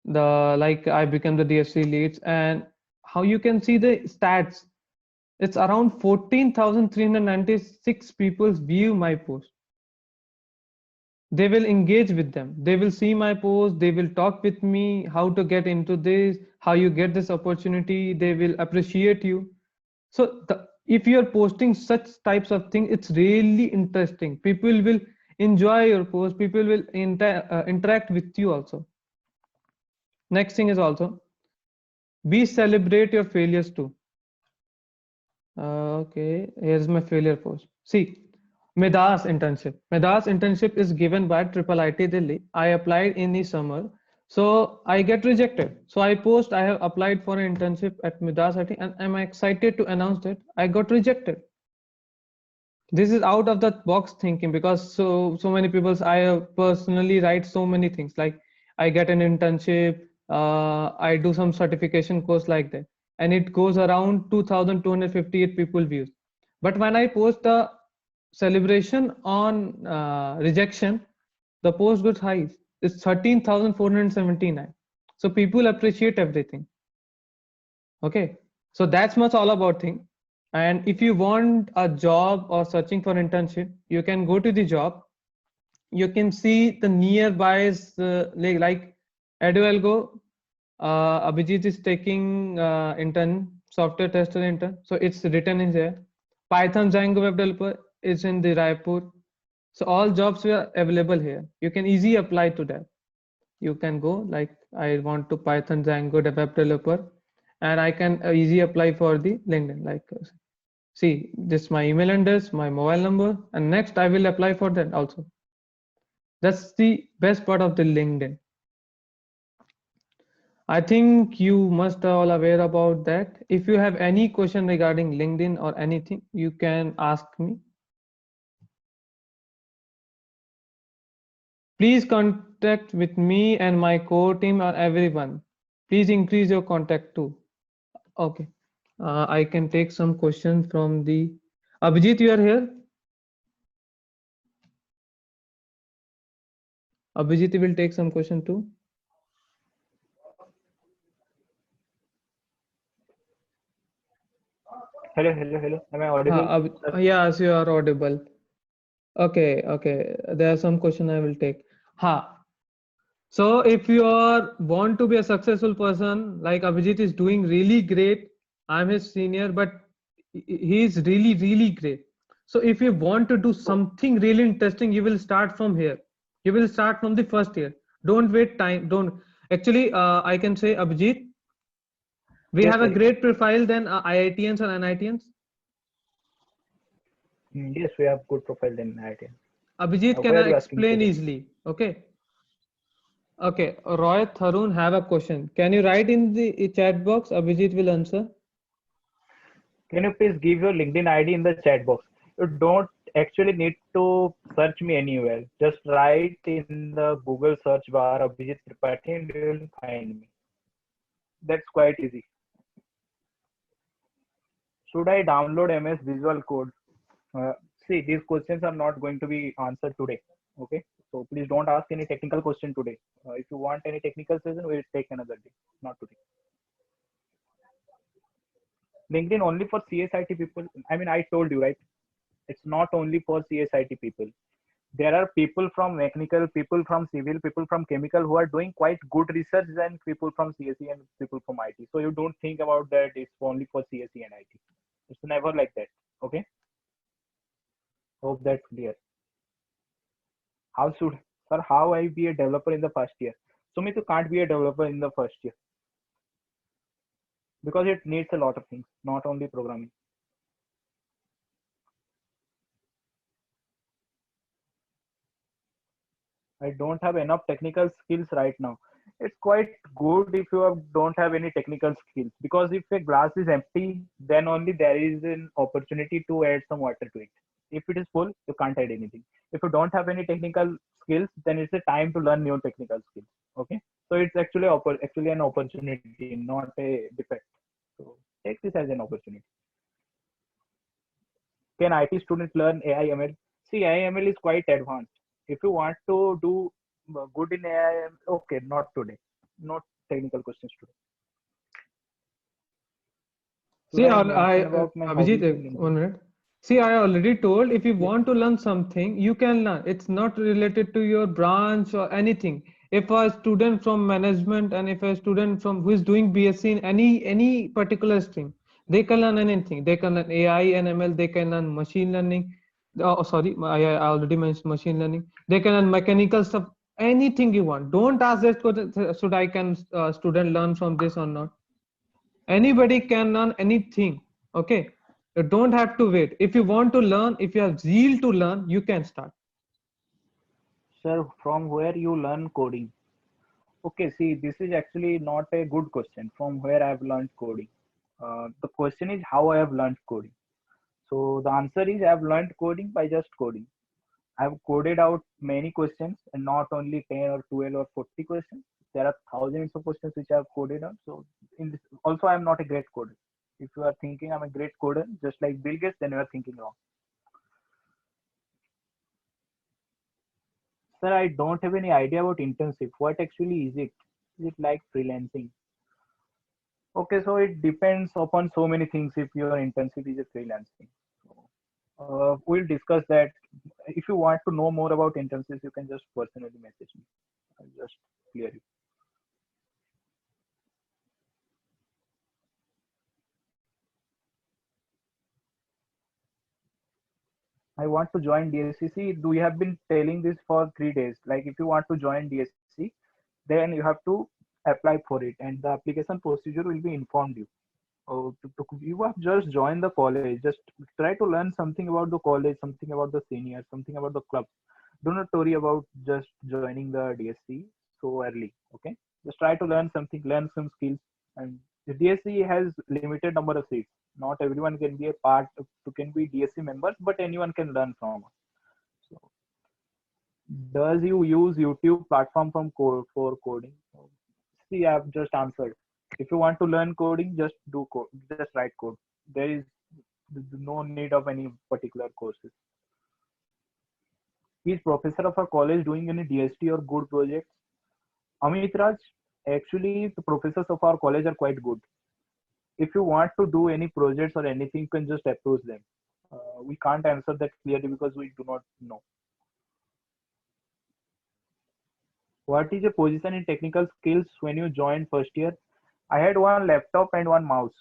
B: the like I became the DSC leads, and how you can see the stats, it's around 14,396 people view my post. They will engage with them, they will see my post, they will talk with me how to get into this, how you get this opportunity, they will appreciate you. So if you're posting such types of things, it's really interesting. People will enjoy your post, people will interact with you also. Next thing is also, we celebrate your failures too. Okay, here's my failure post. See, Midas internship. Midas internship is given by IIIT Delhi. I applied in the summer, so I get rejected. So I post, I have applied for an internship at Midas IT, and I'm excited to announce that I got rejected. This is out of the box thinking, because so many people, I personally write so many things like, I get an internship, I do some certification course like that, and it goes around 2,258 people views. But when I post a celebration on rejection, the post goes high. It's 13,479. So people appreciate everything. Okay, so that's much all about thing. And if you want a job or searching for internship, you can go to the job. You can see the nearby like Edualgo. Abhijit is taking intern, software tester intern. So it's written in there. Python Django web developer is in the Raipur. So all jobs were available here. You can easily apply to that. You can go like, I want to Python Django web developer, and I can easily apply for the LinkedIn. Like, see, this my email address, my mobile number, and next I will apply for that also. That's the best part of the LinkedIn. I think you must all aware about that. If you have any question regarding LinkedIn or anything, you can ask me. Please contact with me and my core team or everyone. Please increase your contact too. Okay. I can take some questions from the Abhijit, you are here. Abhijit will take some question too.
D: Hello. Am I audible?
B: Yes, you are audible. Okay. There are some question I will take. So if you want to be a successful person, like Abhijit is doing really great. I'm his senior, but he is really great. So if you want to do something really interesting, you will start from here. You will start from the first year. Don't wait time. Don't actually. I can say Abhijit, we have a great profile than IITians or NITians.
D: Yes, we have good profile than IITians.
B: Abhijit, can I explain easily? Okay. Okay, Roy Tharun have a question. Can you write in the chat box? Abhijit will answer.
D: Can you please give your LinkedIn ID in the chat box? You don't actually need to search me anywhere. Just write in the Google search bar Abhijit Tripathi and you will find me. That's quite easy. Should I download MS Visual Code? See, these questions are not going to be answered today. Okay, so please don't ask any technical question today. If you want any technical session, we'll take another day, not today. LinkedIn only for CSIT people. I mean, I told you, right? It's not only for CSIT people. There are people from mechanical, people from civil, people from chemical who are doing quite good research than people from CSE and people from IT. So you don't think about that it's only for CSE and IT. It's never like that. Okay. Hope that's clear. How I be a developer in the first year? Sumit, you can't be a developer in the first year because it needs a lot of things, not only programming. I don't have enough technical skills right now. It's quite good if you don't have any technical skills, because if a glass is empty, then only there is an opportunity to add some water to it. If it is full, you can't add anything. If you don't have any technical skills, then it's a time to learn new technical skills. Okay, so it's actually an opportunity, not a defect. So take this as an opportunity. Can IT students learn AI ML? See, AI ML is quite advanced. If you want to do good in AI, okay, not today, not technical questions today.
B: See, Abhijit, 1 minute. See, I already told, if you want to learn something, you can learn. It's not related to your branch or anything. If a student from management and if a student from who is doing BSc in any particular stream, they can learn anything. They can learn AI and ML. They can learn machine learning. Oh, sorry, I already mentioned machine learning. They can learn mechanical stuff. Anything you want. Don't ask that should I can student learn from this or not. Anybody can learn anything. Okay, you don't have to wait. If you want to learn, if you have zeal to learn, you can start.
D: Sir, from where you learn coding? Okay, see, this is actually not a good question. From where I've learned coding? The question is how I have learned coding. So the answer is I've learned coding by just coding. I've coded out many questions and not only 10 or 12 or 40 questions. There are thousands of questions which I've coded out. So in this, also I'm not a great coder. If you are thinking I'm a great coder, just like Bill Gates, then you are thinking wrong. Sir, I don't have any idea about internship. What actually is it? Is it like freelancing? Okay, so it depends upon so many things if your internship is a freelancing. So, we'll discuss that. If you want to know more about internships, you can just personally message me. I'll just clear it. I want to join DSCC. We have been telling this for 3 days. Like if you want to join DSCC, then you have to apply for it, and the application procedure will be informed you. Oh, you have just joined the college. Just try to learn something about the college, something about the seniors, something about the club. Do not worry about just joining the DSC so early. Okay, just try to learn something, learn some skills. And the DSC has limited number of seats. Not everyone can be a part of, can be DSC members, but anyone can learn from us. So, does you use YouTube platform for coding? See, I've just answered. If you want to learn coding, just do code, just write code. There is no need of any particular courses. Is professor of a college doing any DST or good projects? Amit Raj, actually the professors of our college are quite good. If you want to do any projects or anything, you can just approach them. We can't answer that clearly because we do not know. What is your position in technical skills when you joined first year? I had one laptop and one mouse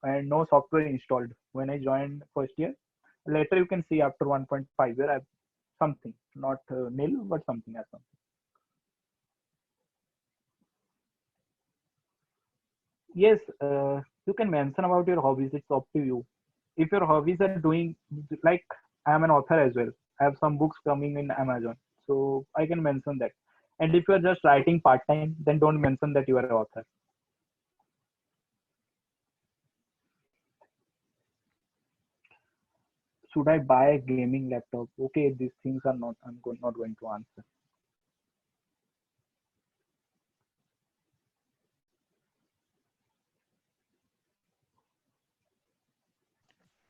D: and no software installed when I joined first year. Later you can see after 1.5 year I have something, not nil, but something as something. Yes, you can mention about your hobbies. It's up to you. If your hobbies are doing, like I am an author as well. I have some books coming in Amazon, so I can mention that. And if you are just writing part time, then don't mention that you are an author. Should I buy a gaming laptop? Okay, these things are not. Not going to answer.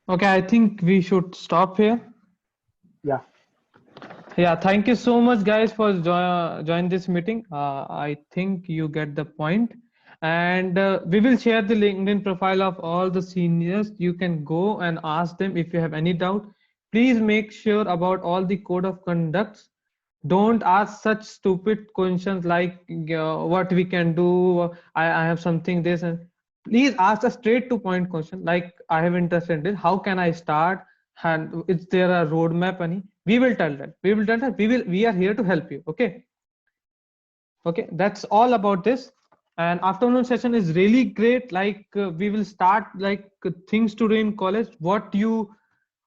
B: Okay, I think we should stop here.
D: Yeah.
B: Yeah, thank you so much, guys, for join this meeting. I think you get the point, and we will share the LinkedIn profile of all the seniors. You can go and ask them if you have any doubt. Please make sure about all the code of conducts. Don't ask such stupid questions like what we can do. I have something this, and please ask a straight to point question like I have interested in this. How can I start? And is there a roadmap? Any? We will tell that. We will tell that. We are here to help you. Okay. Okay. That's all about this. And afternoon session is really great. Like we will start like things to do in college. What you,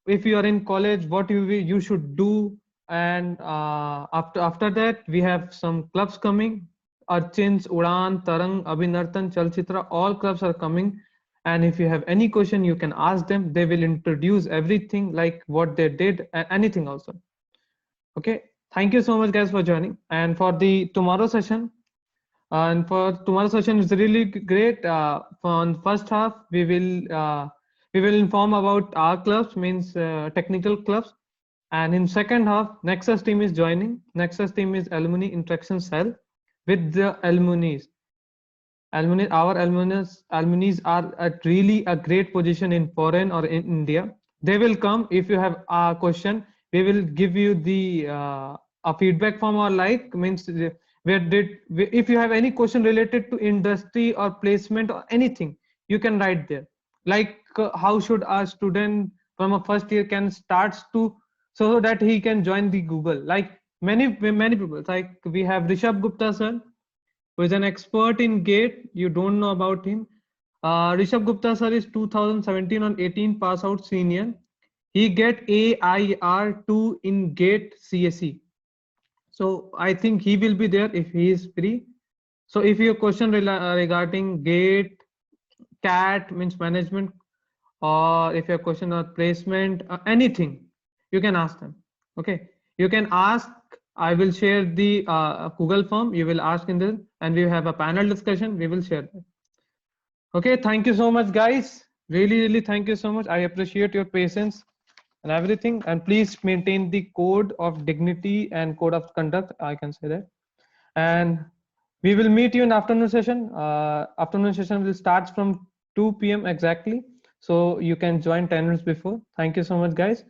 B: if you are in college, what you should do. And after that we have some clubs coming. Archins, Udan, Tarang, Abhinartan, Chalchitra, all clubs are coming. And if you have any question, you can ask them. They will introduce everything like what they did and anything also. Okay. Thank you so much, guys, for joining. And for the tomorrow session, and for tomorrow session is really great. On first half, we will inform about our clubs, means technical clubs. And in second half, Nexus team is joining. Nexus team is alumni interaction cell with the alumni. Our alumni are at really a great position in foreign or in India. They will come. If you have a question, we will give you the a feedback from our like, means if you have any question related to industry or placement or anything, you can write there. Like how should a student from a first year can start to, so that he can join the Google. Like many people, like we have Rishabh Gupta sir, who is an expert in GATE. You don't know about him. Rishabh Gupta sir is 2017 on 18 pass out senior. He get AIR2 in GATE CSE. So I think he will be there if he is free. So if your question regarding GATE, CAT means management, or if your question on placement, anything, you can ask them. Okay. You can ask. I will share the Google form. You will ask in this, and we have a panel discussion. We will share that. Okay, thank you so much, guys. Really, thank you so much. I appreciate your patience and everything. And please maintain the code of dignity and code of conduct. I can say that. And we will meet you in afternoon session. Afternoon session will start from 2 p.m. exactly. So you can join 10 minutes before. Thank you so much, guys.